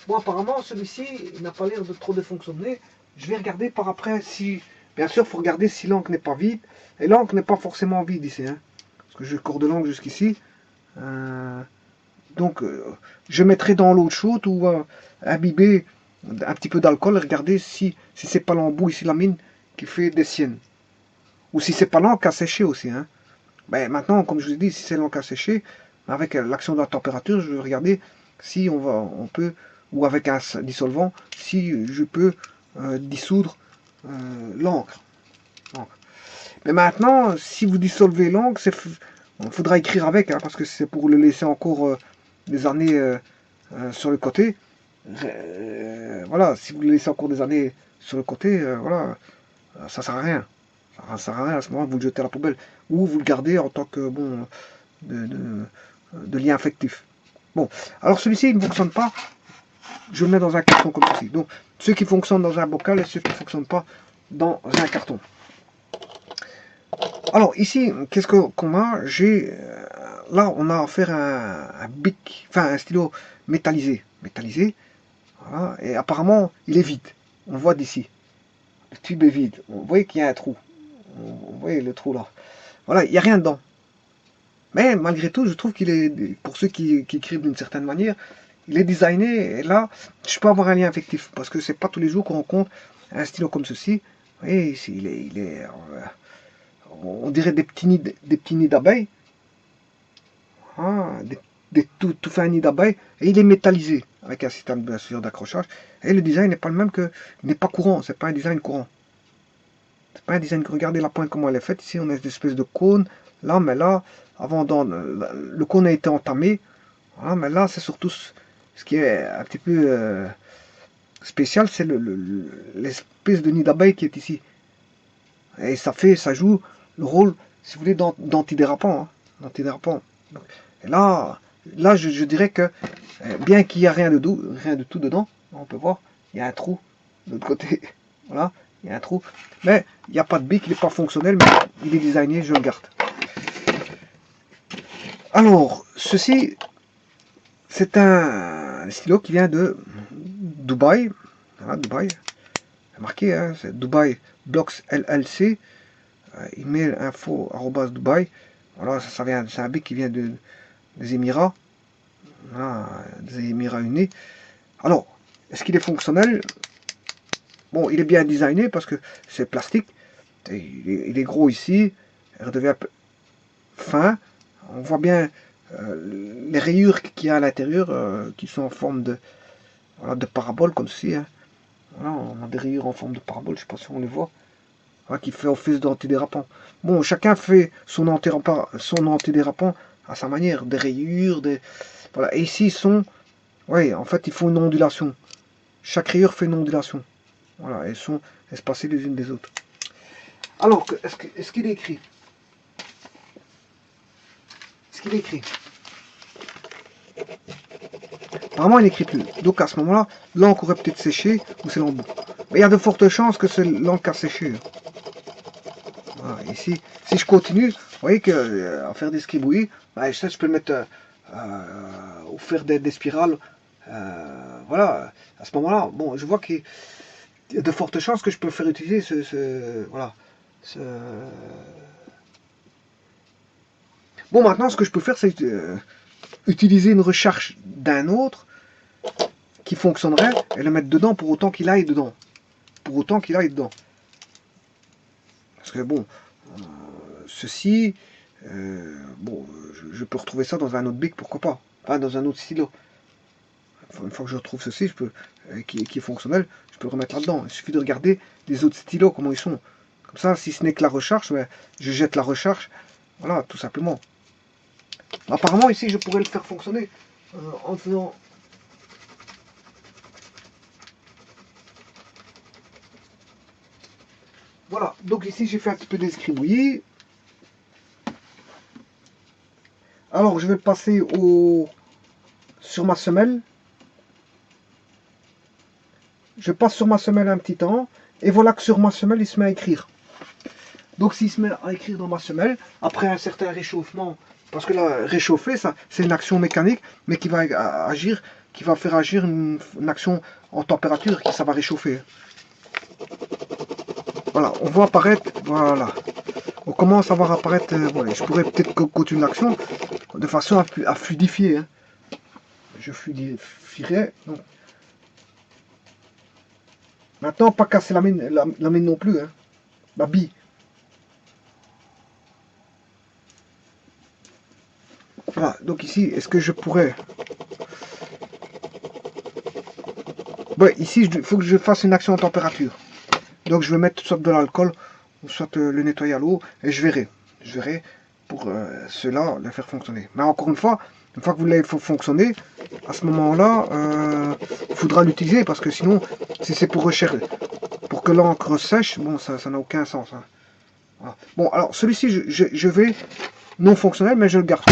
Bon, apparemment, celui-ci n'a pas l'air de trop de fonctionner. Je vais regarder par après si... Bien sûr, il faut regarder si l'encre n'est pas vide. Et l'encre n'est pas forcément vide ici. Parce que je corde l'encre jusqu'ici. Donc, je mettrai dans l'eau chaude ou imbiber un petit peu d'alcool et regarder si c'est pas l'embout ici, la mine, qui fait des siennes. Ou si c'est pas l'encre à sécher aussi. Ben, maintenant, comme je vous ai dit, si c'est l'encre à sécher, avec l'action de la température, je vais regarder si on peut, ou avec un dissolvant, si je peux dissoudre l'encre. Mais maintenant, si vous dissolvez l'encre, il faudra écrire avec, parce que c'est pour le laisser encore des années sur le côté. Voilà, si vous le laissez encore des années sur le côté, voilà, ça sert à rien. Ça sert à rien, à ce moment vous le jetez à la poubelle. Ou vous le gardez en tant que bon de lien affectif. Bon, alors celui-ci il ne fonctionne pas. Je le mets dans un carton comme ceci. Donc, ceux qui fonctionnent dans un bocal et ceux qui ne fonctionnent pas dans un carton. Alors, ici, qu'est-ce qu'on a? Là, on a affaire à un bic, enfin un stylo métallisé. Voilà, et apparemment, il est vide. On le voit d'ici. Le tube est vide. Vous voyez qu'il y a un trou. Vous voyez le trou là. Voilà, il n'y a rien dedans. Mais malgré tout, je trouve qu'il est, pour ceux qui écrivent d'une certaine manière, il est designé. Et là, je peux avoir un lien affectif. Parce que c'est pas tous les jours qu'on rencontre un stylo comme ceci. Vous voyez, ici, on dirait des petits nids d'abeilles. Hein, tout fait un nid d'abeilles. Et il est métallisé. Avec un système bien sûr d'accrochage. Et le design n'est pas le même que. Il n'est pas courant. C'est pas un design courant. C'est pas un design. Regardez la pointe comment elle est faite. Ici, on a une espèce de cône. Là, mais là, avant le cône a été entamé. Voilà, mais là, c'est surtout ce qui est un petit peu spécial, c'est l'espèce de nid d'abeille qui est ici. Et ça joue le rôle, si vous voulez, d'antidérapant. D'antidérapant. Et là je dirais que, bien qu'il n'y a rien de tout dedans, on peut voir, il y a un trou de l'autre côté. Voilà, il y a un trou. Mais il n'y a pas de bic, il n'est pas fonctionnel, mais il est designé, je le garde. Alors, ceci, c'est un stylo qui vient de Dubaï. Voilà, Dubaï. Marqué, hein, c'est Dubaï Blocks LLC. Email info @Dubaï. Voilà, ça vient, c'est un bic qui vient des Émirats. Voilà, des Émirats Unis. Alors, est-ce qu'il est fonctionnel? Bon, il est bien designé parce que c'est plastique. Il est gros ici. Il redevient fin. On voit bien les rayures qu'il y a à l'intérieur qui sont en forme voilà, de parabole comme ceci. Hein. Voilà, on a des rayures en forme de parabole, je ne sais pas si on les voit. Voilà, qui fait office d'antidérapant. Bon, chacun fait son antidérapant à sa manière. Des rayures, voilà. Et ici, oui, en fait, il faut une ondulation. Chaque rayure fait une ondulation. Voilà, elles sont espacées les unes des autres. Alors, est-ce qu'il est écrit? Est-ce qu'il est écrit? Apparemment, il n'écrit plus. Donc, à ce moment-là, l'encre aurait peut-être séché ou c'est l'embout. Mais il y a de fortes chances que c'est l'encre a séché. Voilà, ici, si je continue, vous voyez que à faire des scribouillis, bah, je peux le mettre ou faire des spirales. Voilà, à ce moment-là, bon, je vois qu'il y a de fortes chances que je peux faire utiliser voilà, Bon, maintenant, ce que je peux faire, c'est utiliser une recherche d'un autre qui fonctionnerait et le mettre dedans pour autant qu'il aille dedans. Pour autant qu'il aille dedans. Parce que bon, ceci, bon, je peux retrouver ça dans un autre bic, pourquoi pas. Enfin, dans un autre stylo. Une fois que je retrouve ceci, je peux, qui est fonctionnel, je peux le remettre là-dedans. Il suffit de regarder les autres stylos, comment ils sont. Comme ça, si ce n'est que la recharge, ouais, je jette la recharge. Voilà, tout simplement. Apparemment, ici, je pourrais le faire fonctionner en faisant... Voilà, donc ici, j'ai fait un petit peu d'escribouillis. Alors, je vais passer sur ma semelle. Je passe sur ma semelle un petit temps. Et voilà que sur ma semelle, il se met à écrire. Donc, s'il se met à écrire dans ma semelle, après un certain réchauffement, parce que là, réchauffer, ça, c'est une action mécanique, mais qui va agir, qui va faire agir une action en température, qui ça va réchauffer. Voilà, on voit apparaître, voilà. On commence à voir apparaître, voilà, je pourrais peut-être continuer l'action de façon à fluidifier. Hein. Je fluidifierai. Donc. Maintenant, pas casser la mine non plus, hein. La bille. Voilà, donc ici, est-ce que je pourrais... Ouais, ici, il faut que je fasse une action en température. Donc je vais mettre soit de l'alcool, ou soit le nettoyer à l'eau, et je verrai. Je verrai pour cela le faire fonctionner. Mais encore une fois que vous l'avez fait fonctionner, à ce moment-là, il faudra l'utiliser, parce que sinon, si c'est pour rechercher, pour que l'encre sèche, bon, ça n'a aucun sens. Hein. Voilà. Bon, alors celui-ci, je vais non fonctionnel, mais je le garde.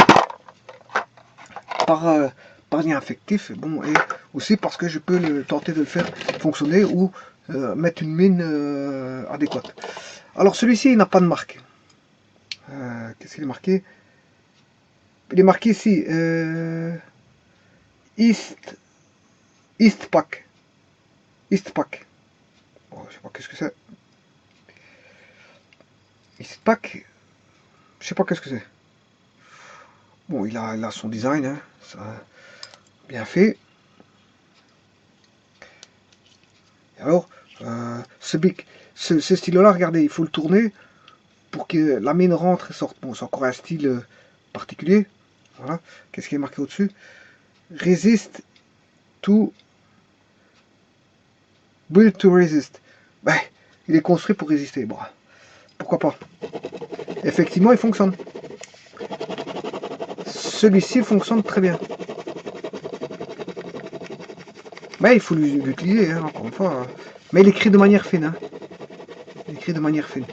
Par lien affectif, bon, et aussi parce que je peux tenter de le faire fonctionner ou mettre une mine adéquate. Alors celui-ci, il n'a pas de marque. Qu'est-ce qu'il est marqué? Il est marqué ici Eastpak. Eastpak. Bon, je sais pas qu'est-ce que c'est. Eastpak. Je sais pas qu'est-ce que c'est. Bon, il a son design, hein, ça, bien fait. Alors, ce stylo-là, regardez, il faut le tourner pour que la mine rentre et sorte. Bon, c'est encore un style particulier. Voilà. Qu'est-ce qui est marqué au-dessus? Resist to... Build to resist. Ben, il est construit pour résister. Bon, pourquoi pas. Effectivement, il fonctionne. Celui-ci fonctionne très bien. Mais il faut l'utiliser, hein, encore une fois. Mais il écrit de manière fine. Hein. Il écrit de manière fine.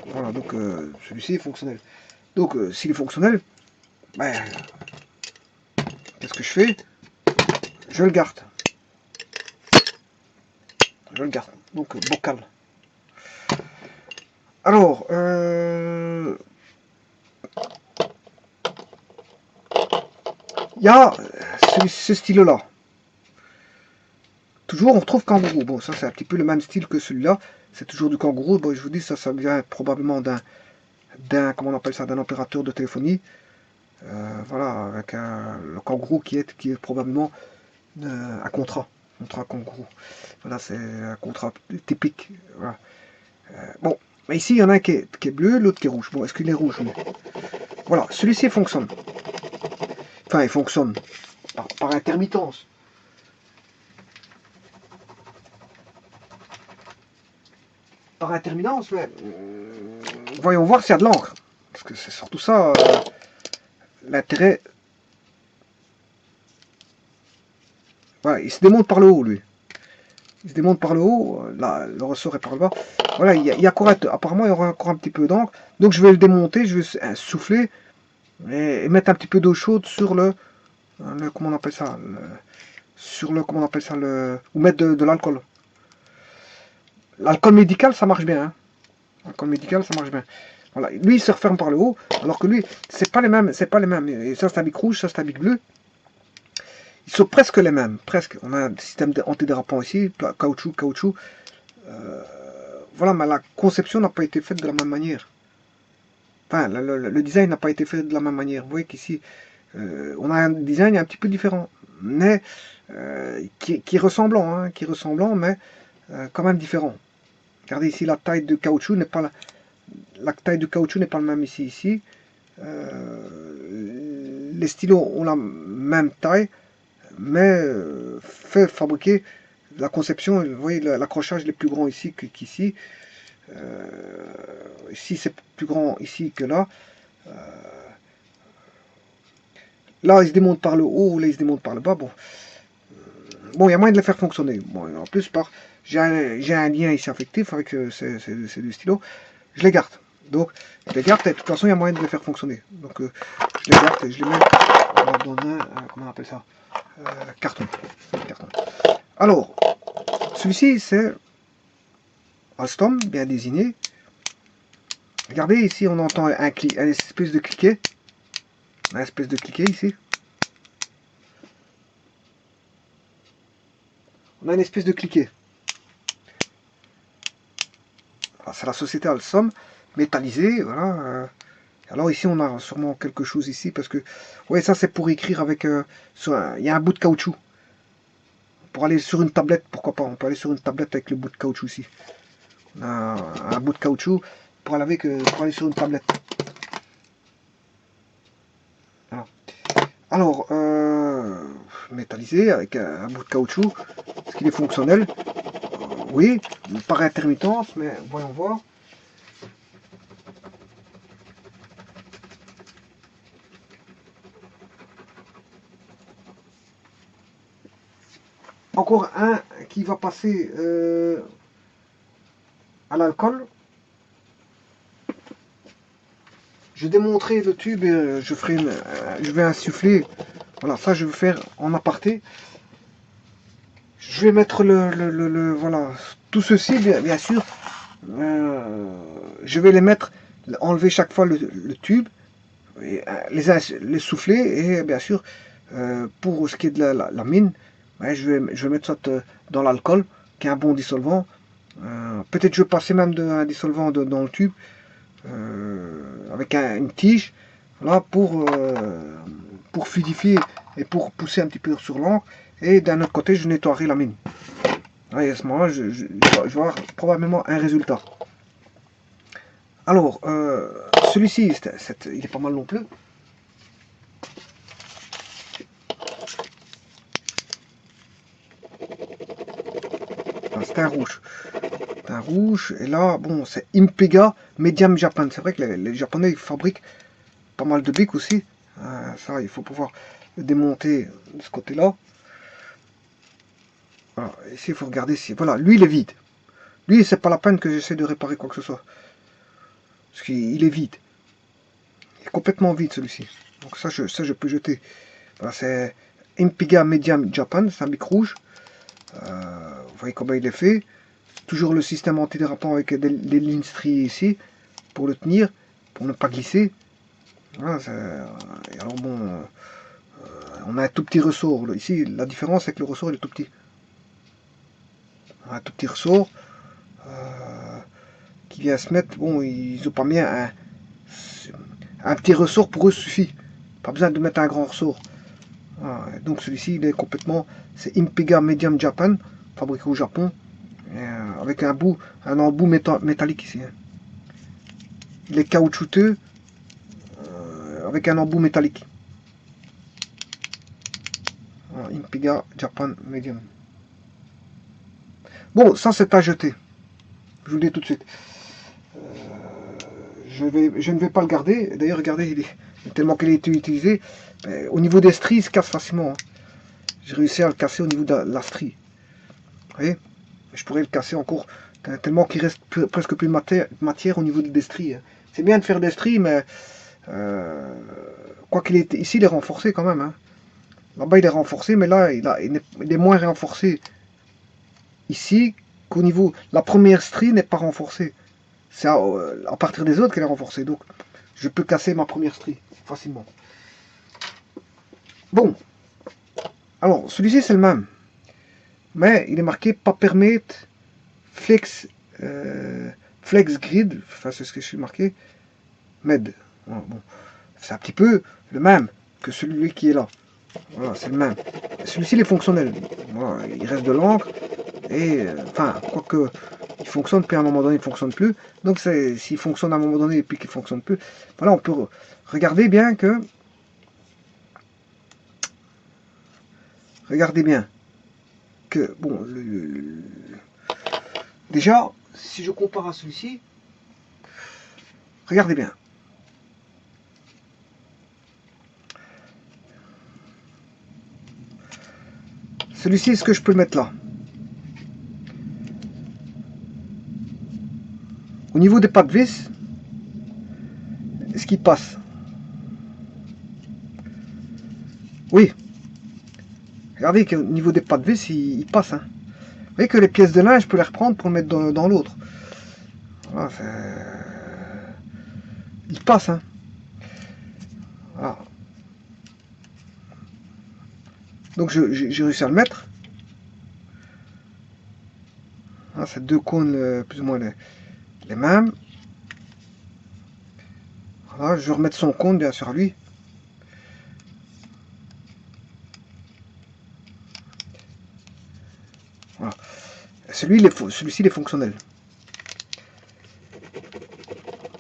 Voilà, donc celui-ci est fonctionnel. Donc, s'il est fonctionnel, ben, qu'est-ce que je fais? Je le garde. Je le garde. Donc, bocal. Alors, il y a ce stylo-là. Toujours, on retrouve kangourou. Bon, ça, c'est un petit peu le même style que celui-là. C'est toujours du kangourou. Bon, je vous dis, ça vient probablement comment on appelle ça, d'un opérateur de téléphonie. Voilà, avec le kangourou qui est probablement un contrat kangourou. Voilà, c'est un contrat typique. Voilà. Bon, mais ici, il y en a un qui est bleu, l'autre qui est rouge. Bon, est-ce qu'il est rouge? Voilà, celui-ci fonctionne. Enfin, il fonctionne par intermittence. Par intermittence, mais voyons voir s'il y a de l'encre. Parce que c'est surtout ça l'intérêt. Voilà, il se démonte par le haut, lui. Il se démonte par le haut, là, le ressort est par le bas. Voilà, il y a encore apparemment, il y aura encore un petit peu d'encre. Donc je vais le démonter, je vais souffler et mettre un petit peu d'eau chaude sur le comment on appelle ça, comment on appelle ça, ou mettre de l'alcool. L'alcool médical, ça marche bien. Hein. L'alcool médical, ça marche bien. Voilà, lui, il se referme par le haut, alors que lui, c'est pas les mêmes, Et ça, c'est un bic rouge, ça, c'est un bic bleu. Ils sont presque les mêmes, presque. On a un système antidérapant ici, caoutchouc. Voilà, mais la conception n'a pas été faite de la même manière. Enfin, le design n'a pas été fait de la même manière. Vous voyez qu'ici, On a un design un petit peu différent, mais qui est ressemblant, hein, mais quand même différent. Regardez ici, la taille de caoutchouc n'est pas la taille de caoutchouc n'est pas le même ici. Les stylos ont la même taille, mais fait fabriquer la conception. Vous voyez, l'accrochage est plus grand ici qu'ici. Ici, c'est plus grand ici que là. Là, il se démonte par le haut, là, il se démonte par le bas. Bon, il y a moyen de les faire fonctionner. Bon, en plus, j'ai un lien ici affectif avec ces deux stylos. Je les garde. Donc, je les garde et de toute façon, il y a moyen de les faire fonctionner. Donc, je les garde et je les mets dans un, comment on appelle ça, carton. Alors, celui-ci, c'est Alstom, bien désigné. Regardez, ici, on entend une espèce de cliquet. Une espèce de cliquet ici. On a une espèce de cliquet. C'est la société Alstom, métallisée, voilà. Alors ici, on a sûrement quelque chose ici, parce que, ouais, ça c'est pour écrire avec, il y a un bout de caoutchouc. Pour aller sur une tablette, pourquoi pas, on peut aller sur une tablette avec le bout de caoutchouc ici. On a un bout de caoutchouc pour aller sur une tablette. Voilà. Alors, métallisé avec un bout de caoutchouc, est-ce qu'il est fonctionnel? Oui, par intermittence, mais voyons voir. Encore un qui va passer à l'alcool. Je vais démontrer le tube et je vais insuffler. Voilà, ça je vais faire en aparté. Je vais mettre voilà, tout ceci, bien sûr. Je vais les mettre, enlever chaque fois le tube, et, les souffler et bien sûr, pour ce qui est de la mine, ouais, je vais mettre ça dans l'alcool, qui est un bon dissolvant. Peut-être je vais passer même un dissolvant dans le tube, avec une tige, là, pour fluidifier et pour pousser un petit peu sur l'encre. Et d'un autre côté, je nettoierai la mine. Et à ce moment-là, je vais avoir probablement un résultat. Alors, celui-ci, il est pas mal non plus. C'est un rouge. C'est un rouge. Et là, bon, c'est Impega Medium Japan. C'est vrai que les Japonais, ils fabriquent pas mal de bics aussi. Ça, il faut pouvoir le démonter de ce côté-là. Voilà. Ici, il faut regarder si. Voilà, lui, il est vide. Lui, c'est pas la peine que j'essaie de réparer quoi que ce soit. Parce qu'il est vide. Il est complètement vide, celui-ci. Donc ça, je peux jeter. Voilà, c'est Impega Medium Japan. C'est un bic rouge. Vous voyez comment il est fait. Toujours le système antidérapant avec des lignes striées ici. Pour le tenir. Pour ne pas glisser. Voilà, alors bon... on a un tout petit ressort. Ici, la différence, c'est que le ressort il est tout petit. On a un tout petit ressort qui vient se mettre. Bon, ils n'ont pas mis un petit ressort pour eux suffit. Pas besoin de mettre un grand ressort. Voilà. Donc celui-ci, il est complètement. C'est Impega Medium Japan, fabriqué au Japon, avec un embout métallique ici. Hein. Il est caoutchouteux, avec un embout métallique. Voilà, Impega Japan Medium. Bon, ça c'est à jeter. Je vous le dis tout de suite. Je ne vais pas le garder. D'ailleurs, regardez, tellement qu'il a été utilisé. Au niveau des stries, il se casse facilement. Hein. J'ai réussi à le casser au niveau de la strie. Vous voyez? Je pourrais le casser encore, tellement qu'il reste presque plus de matière au niveau des stries. Hein. C'est bien de faire des stries, mais quoi qu'il est ici, il est renforcé quand même. Hein. Là-bas, il est renforcé, mais là, il est moins renforcé ici qu'au niveau. La première strie n'est pas renforcée. C'est à partir des autres qu'elle est renforcée. Donc, je peux casser ma première strie facilement. Bon. Alors, celui-ci, c'est le même. Mais il est marqué Papermate Flex, Flex Grid. Enfin, c'est ce que je suis marqué. Med. Bon. C'est un petit peu le même. que celui qui est là. Voilà, c'est le même. Celui-ci, il est fonctionnel. Voilà, il reste de l'encre. Et, enfin, quoique, il fonctionne, puis à un moment donné, il ne fonctionne plus. Donc, s'il fonctionne à un moment donné et puis qu'il ne fonctionne plus, voilà, on peut regarder bien que... Regardez bien que, bon, déjà, si je compare à celui-ci, regardez bien. Celui-ci, est-ce que je peux le mettre là? Au niveau des pas de vis, est-ce qu'il passe? Oui. Regardez qu'au niveau des pas de vis, il passe. Hein. Vous voyez que les pièces de linge, je peux les reprendre pour mettre dans l'autre. Voilà, il passe. Hein. Voilà. Donc j'ai réussi à le mettre. Voilà, c'est deux cônes plus ou moins les mêmes. Voilà, je vais remettre son cône bien sûr à lui. Voilà. Celui-ci il est fonctionnel.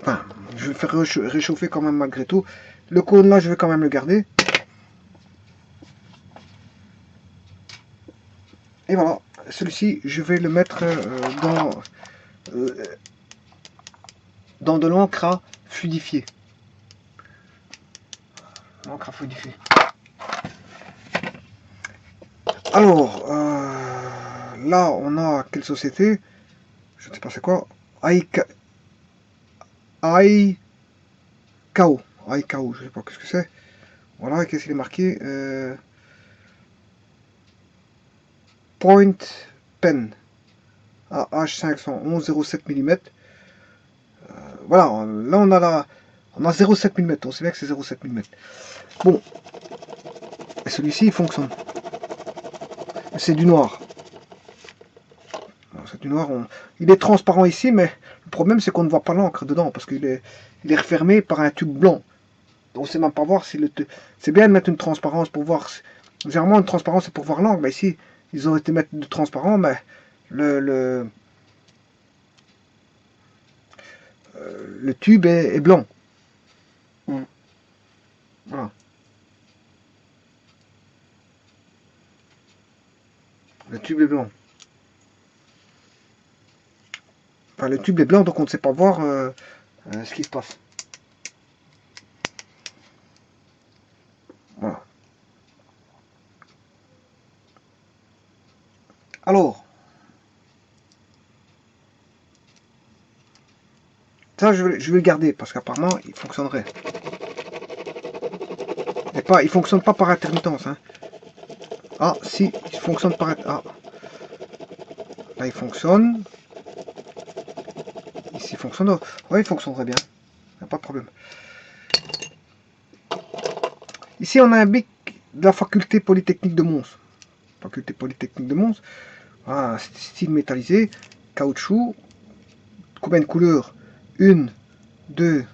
Enfin, je vais faire réchauffer quand même malgré tout. Le cône là, je vais quand même le garder. Et voilà, celui-ci, je vais le mettre dans de l'encre à fluidifier. L'encre à fluidifier. Alors, là, on a quelle société? Je ne sais pas c'est quoi. ICAO. ICAO, je ne sais pas qu'est-ce que c'est. Voilà, qu'est-ce qu'il est marqué Point Pen. H511 0,7 mm. Voilà, là on a 0,7 mm. On sait bien que c'est 0,7 mm. Bon, et celui-ci il fonctionne. C'est du noir. C'est du noir. Il est transparent ici, mais le problème c'est qu'on ne voit pas l'encre dedans parce qu'il est refermé par un tube blanc. On ne sait même pas voir si le. C'est bien de mettre une transparence pour voir. Généralement, une transparence c'est pour voir l'encre. Mais ici, ils ont été mettre du transparent, mais le tube est blanc. Voilà. Le tube est blanc. Enfin, le tube est blanc, donc on ne sait pas voir ce qui se passe. Voilà. Alors, ça je vais le garder parce qu'apparemment il fonctionnerait. Et pas, il fonctionne pas par intermittence. Hein. Ah, si, il fonctionne par... Ah. Là, il fonctionne. Ici, il fonctionne. Ouais, il fonctionnerait bien. Pas de problème. Ici, on a un bic de la faculté polytechnique de Mons. Faculté polytechnique de Mons. Ah, style métallisé. Caoutchouc. Combien de couleurs? 1, 2,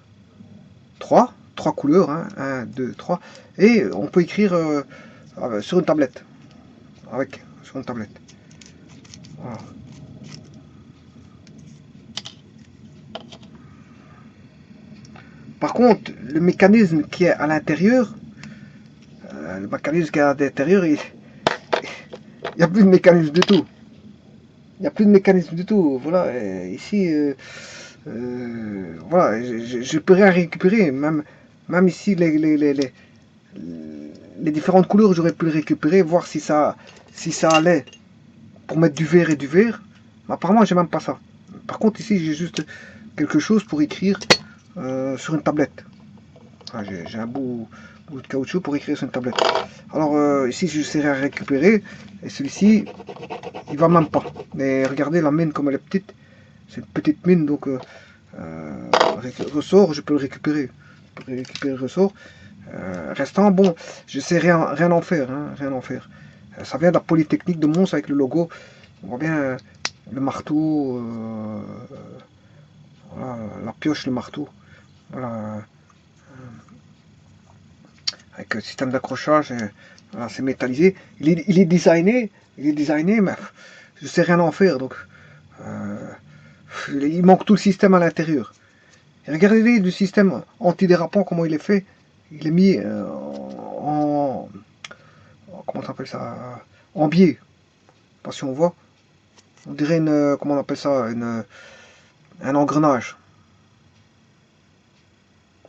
3. 3 couleurs. Hein. 1, 2, 3. Et on peut écrire sur une tablette. Sur une tablette. Voilà. Par contre, le mécanisme qui est à l'intérieur, il n'y a plus de mécanisme du tout. Il n'y a plus de mécanisme du tout. Voilà, ici, voilà, je peux rien récupérer. Même ici, les différentes couleurs, j'aurais pu le récupérer, voir si ça allait pour mettre du vert et du vert. Mais apparemment, j'ai même pas ça. Par contre, ici, j'ai juste quelque chose pour écrire sur une tablette. Enfin, j'ai un bout de caoutchouc pour écrire sur une tablette. Alors ici, j'essaierai à récupérer. Et celui-ci, il va même pas. Mais regardez la mine comme elle est petite. C'est une petite mine, donc avec le ressort, je peux le récupérer. Je peux récupérer le ressort. Restant, bon, je sais rien en faire. Hein, rien en faire. Ça vient de la Polytechnique de Mons avec le logo. On voit bien le marteau, voilà, la pioche, le marteau. Voilà. avec le système d'accrochage, voilà, c'est métallisé. Il est designé, mais je sais rien en faire, donc il manque tout le système à l'intérieur. Regardez du système antidérapant, comment il est fait. Il est mis en, comment on appelle ça, en biais. Je sais pas si on voit. On dirait une, comment on appelle ça, un engrenage.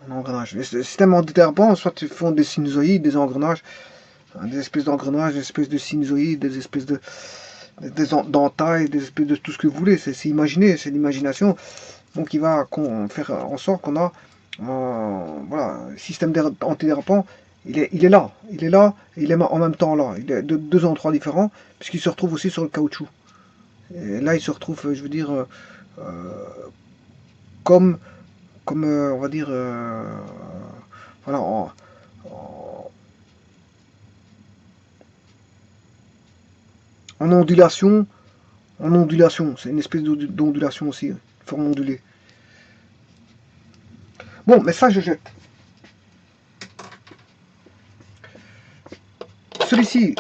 Un engrenage. Le système antidérapant, soit ils font des sinusoïdes, des engrenages, des espèces d'engrenages, des espèces de sinusoïdes, des espèces d'entailles, des espèces de tout ce que vous voulez. C'est imaginer, c'est l'imagination. Donc il va faire en sorte qu'on a voilà, le système antidérapant, il est là, il est là, et il est en même temps là. Il est de deux endroits différents, puisqu'il se retrouve aussi sur le caoutchouc. Et là, il se retrouve, je veux dire, comme, on va dire, voilà, en ondulation, c'est une espèce d'ondulation aussi, forme ondulée. Bon, mais ça, je jette. Celui-ci,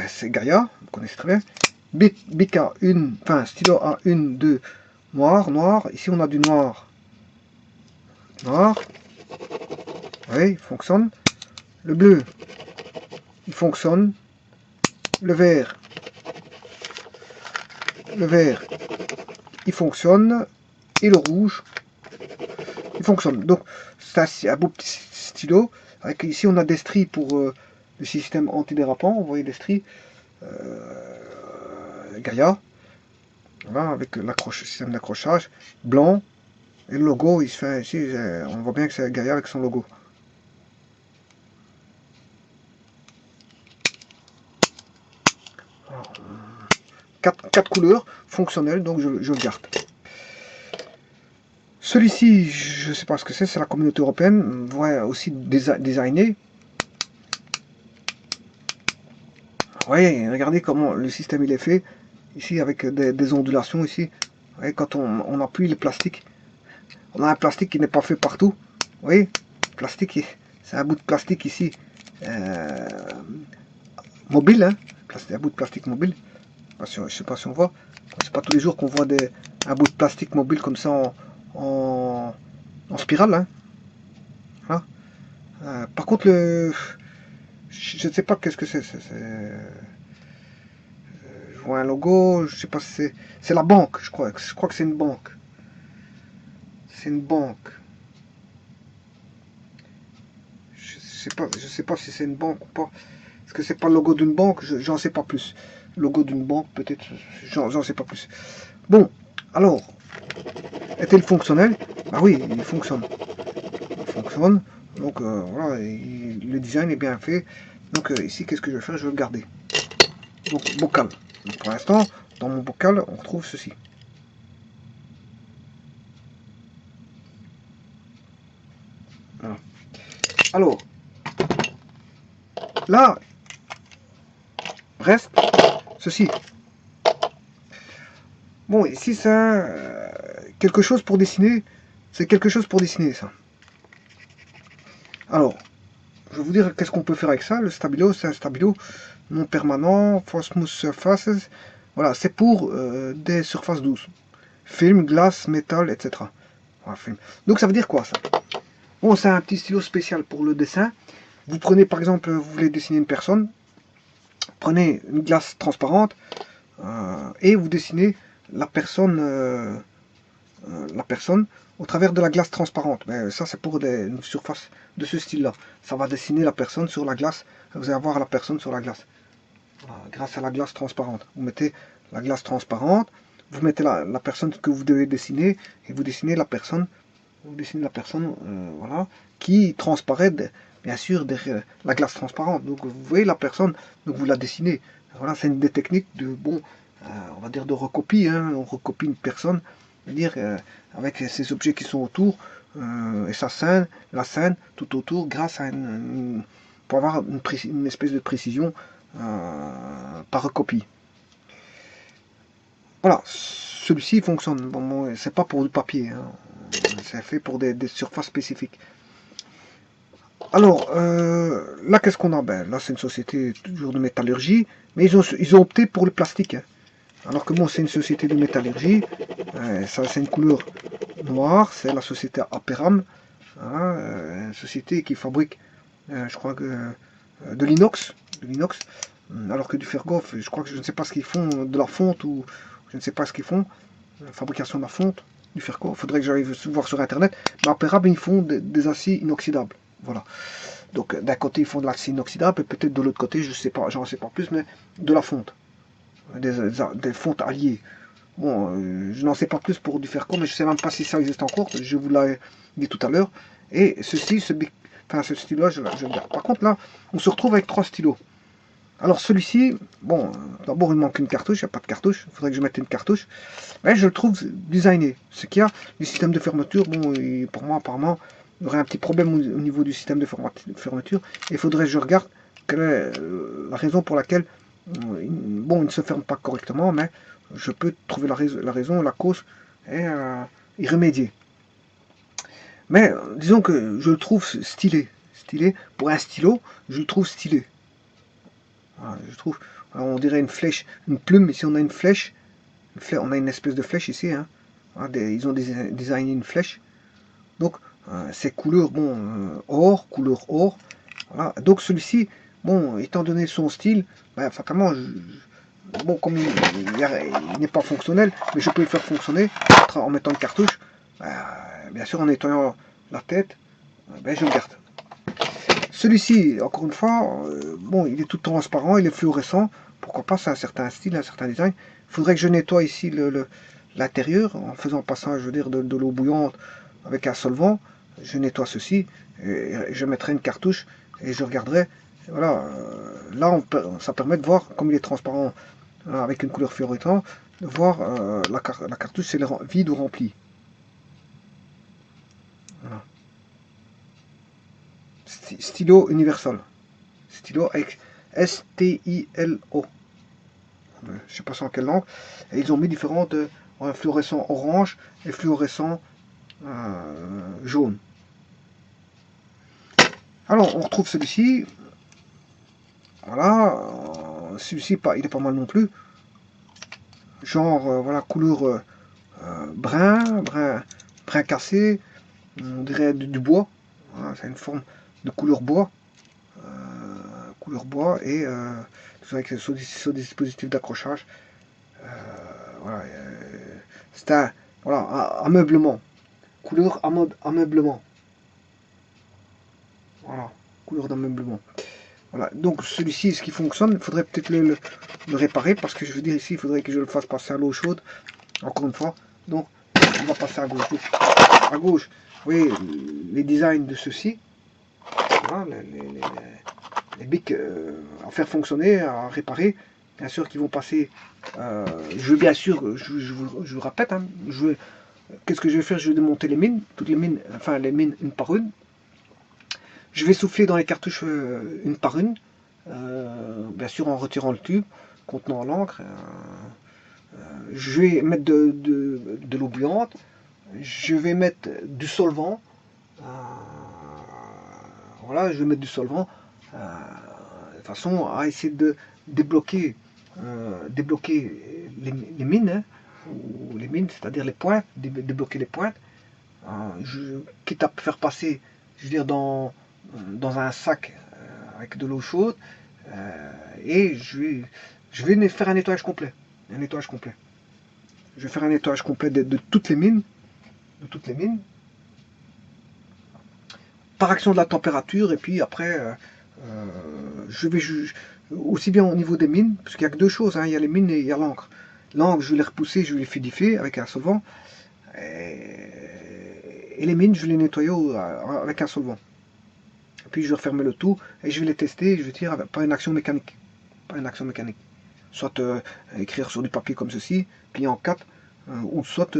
c'est Gaia, vous connaissez très bien. BK 1, enfin stylo A1, 2, noir, noir. Ici, on a du noir. Noir. Oui, il fonctionne. Le bleu, il fonctionne. Le vert, il fonctionne. Et le rouge, il fonctionne. Donc, ça, c'est un beau petit stylo. Avec, ici, on a des stries pour le système antidérapant. Vous voyez des stries. Gaia. Voilà, avec le système d'accrochage blanc. Et le logo, il se fait ici. On voit bien que c'est Gaia avec son logo. Alors, 4 couleurs fonctionnelles, donc je le garde. Celui-ci, je ne sais pas ce que c'est la communauté européenne, ouais, aussi designé. Oui, regardez comment le système il est fait, ici avec des ondulations ici. Ouais, quand on appuie le plastique, on a un plastique qui n'est pas fait partout. Vous voyez, plastique, c'est un bout de plastique ici, mobile, hein, un bout de plastique mobile. Je ne sais pas si on voit, c'est pas tous les jours qu'on voit un bout de plastique mobile comme ça en spirale. Hein. Voilà. Par contre, je ne sais pas qu'est-ce que c'est. Je vois un logo, je sais pas si c'est la banque, je crois. Je crois que c'est une banque. C'est une banque. Je sais pas si c'est une banque ou pas. Est-ce que c'est pas le logo d'une banque? J'en sais pas plus. Logo d'une banque, peut-être. J'en sais pas plus. Bon, alors, est-il fonctionnel? Bah oui, il fonctionne. Il fonctionne. Donc voilà, le design est bien fait. Donc ici, qu'est-ce que je vais faire? Je vais le garder. Donc bocal. Donc, pour l'instant, dans mon bocal, on retrouve ceci. Voilà. Alors, là, reste ceci. Bon, ici, c'est quelque chose pour dessiner. C'est quelque chose pour dessiner, ça. Alors, je vais vous dire qu'est-ce qu'on peut faire avec ça. Le stabilo, c'est un stabilo non permanent, for smooth surfaces. Voilà, c'est pour des surfaces douces. Film, glace, métal, etc. Voilà, film. Donc ça veut dire quoi ça? Bon, c'est un petit stylo spécial pour le dessin. Vous prenez par exemple, vous voulez dessiner une personne, prenez une glace transparente et vous dessinez la personne au travers de la glace transparente. Mais ça, c'est pour une surface de ce style-là. Ça va dessiner la personne sur la glace. Vous allez voir la personne sur la glace. Voilà, grâce à la glace transparente. Vous mettez la glace transparente, vous mettez la personne que vous devez dessiner, et vous dessinez la personne, voilà, qui transparaît, bien sûr, derrière la glace transparente. Donc vous voyez la personne, donc vous la dessinez. Voilà, c'est une des techniques de, bon, on va dire de recopie. Hein. On recopie une personne, dire avec ces objets qui sont autour et sa scène, la scène tout autour, grâce à pour avoir une espèce de précision par recopie. Voilà, celui-ci fonctionne. Bon, c'est pas pour du papier, hein. C'est fait pour des surfaces spécifiques. Alors, là, qu'est-ce qu'on a? Ben, là, c'est une société toujours de métallurgie, mais ils ont opté pour le plastique, hein. Alors que bon, c'est une société de métallurgie, ça, c'est une couleur noire, c'est la société Aperam, hein, une société qui fabrique, je crois que de l'inox, alors que du Fergoff, je crois que je ne sais pas ce qu'ils font, de la fonte ou je ne sais pas ce qu'ils font, fabrication de la fonte, du Fergoff, il faudrait que j'arrive voir sur internet, mais Aperam, ils font des aciers inoxydables, voilà. Donc d'un côté ils font de l'acier inoxydable et peut-être de l'autre côté, je sais pas, j'en sais pas plus, mais de la fonte, des fontes alliées. Bon, je n'en sais pas plus pour du Ferco, mais je sais même pas si ça existe encore, je vous l'ai dit tout à l'heure. Et ceci, ce stylo-là, je le garde. Par contre là, on se retrouve avec 3 stylos. Alors celui-ci, bon, d'abord il manque une cartouche, il n'y a pas de cartouche, il faudrait que je mette une cartouche. Mais je le trouve designé. Ce qu'il y a, du système de fermeture, bon, pour moi apparemment, il y aurait un petit problème au niveau du système de fermeture. Et il faudrait que je regarde quelle est la raison pour laquelle, bon, il ne se ferme pas correctement, mais je peux trouver la raison, la cause, et y remédier. Mais disons que je le trouve stylé. Stylé, pour un stylo, je le trouve stylé. Voilà, je trouve, on dirait une flèche, une plume, ici on a une flèche, on a une espèce de flèche ici, hein. Ils ont designé une flèche. Donc, ces couleurs, bon, or, couleur or. Voilà. Donc celui-ci, bon, étant donné son style, ben, fatalement, bon, comme il n'est pas fonctionnel, mais je peux le faire fonctionner en mettant une cartouche. Bien sûr, en nettoyant la tête, ben, je le garde. Celui-ci, encore une fois, bon, il est tout transparent, il est fluorescent. Pourquoi pas, c'est un certain style, un certain design. Il faudrait que je nettoie ici l'intérieur en faisant passage, je veux dire, de l'eau bouillante avec un solvant. Je nettoie ceci, et je mettrai une cartouche et je regarderai. Voilà, là, ça permet de voir, comme il est transparent avec une couleur fluorescente, de voir la cartouche, c'est vide ou remplie. Voilà. Stylo universal. Stylo avec S-T-I-L-O. Je ne sais pas en quelle langue. Et ils ont mis différentes fluorescents orange et fluorescents jaune. Alors, on retrouve celui-ci. Voilà. Celui-ci, il est pas mal non plus. Genre, voilà, couleur brun cassé. On dirait du bois. Voilà, c'est une forme de couleur bois. Et avec ce dispositif d'accrochage. Voilà, c'est un ameublement. Couleur ameublement. Voilà, couleur d'ameublement. Voilà, donc celui-ci, ce qui fonctionne, il faudrait peut-être le réparer parce que je veux dire ici, il faudrait que je le fasse passer à l'eau chaude. Encore une fois, donc on va passer à gauche. Donc, à gauche, vous voyez les designs de ceux-ci. Voilà, les bics à faire fonctionner, à réparer. Bien sûr qu'ils vont passer. Je veux bien sûr, je vous répète, hein, qu'est-ce que je vais faire? Je vais démonter les mines, toutes les mines, enfin les mines une par une. Je vais souffler dans les cartouches une par une, bien sûr en retirant le tube contenant l'encre. Je vais mettre de l'eau bouillante, je vais mettre du solvant. Voilà, je vais mettre du solvant de façon à essayer de débloquer, les mines, hein, ou les mines, c'est-à-dire les pointes, débloquer les pointes. Quitte à faire passer, je veux dire, dans un sac avec de l'eau chaude, et je vais faire un nettoyage complet. Un nettoyage complet. Je vais faire un nettoyage complet de toutes les mines, par action de la température, et puis après, je vais aussi bien au niveau des mines, parce qu'il n'y a que deux choses, hein, il y a les mines et il y a l'encre. L'encre, je vais les repousser, je vais les fluidifier avec un solvant, et les mines, je vais les nettoyer avec un solvant. Et puis je vais refermer le tout, et je vais les tester, je vais dire, par une action mécanique. Par une action mécanique. Soit écrire sur du papier comme ceci, plié en 4, ou soit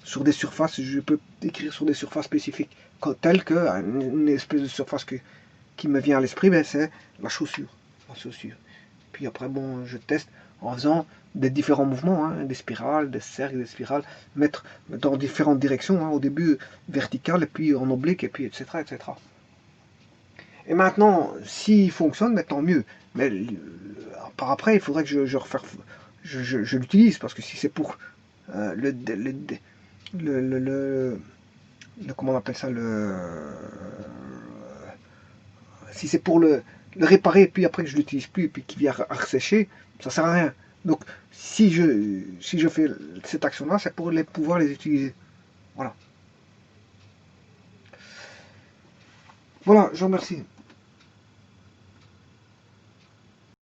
sur des surfaces, je peux écrire sur des surfaces spécifiques, telles que une espèce de surface qui me vient à l'esprit, ben, c'est la chaussure. La chaussure. Puis après, bon, je teste en faisant des différents mouvements, hein, des spirales, des cercles, des spirales, mettre dans différentes directions, hein, au début vertical, et puis en oblique, et puis etc. etc. Et maintenant, s'il fonctionne, mais tant mieux. Mais par après, il faudrait que je l'utilise, parce que si c'est pour comment on appelle ça, si c'est pour le réparer, puis après que je l'utilise plus, puis qu'il vient à ressécher, ça sert à rien. Donc, si je fais cette action-là, c'est pour pouvoir les utiliser. Voilà. Voilà, je vous remercie.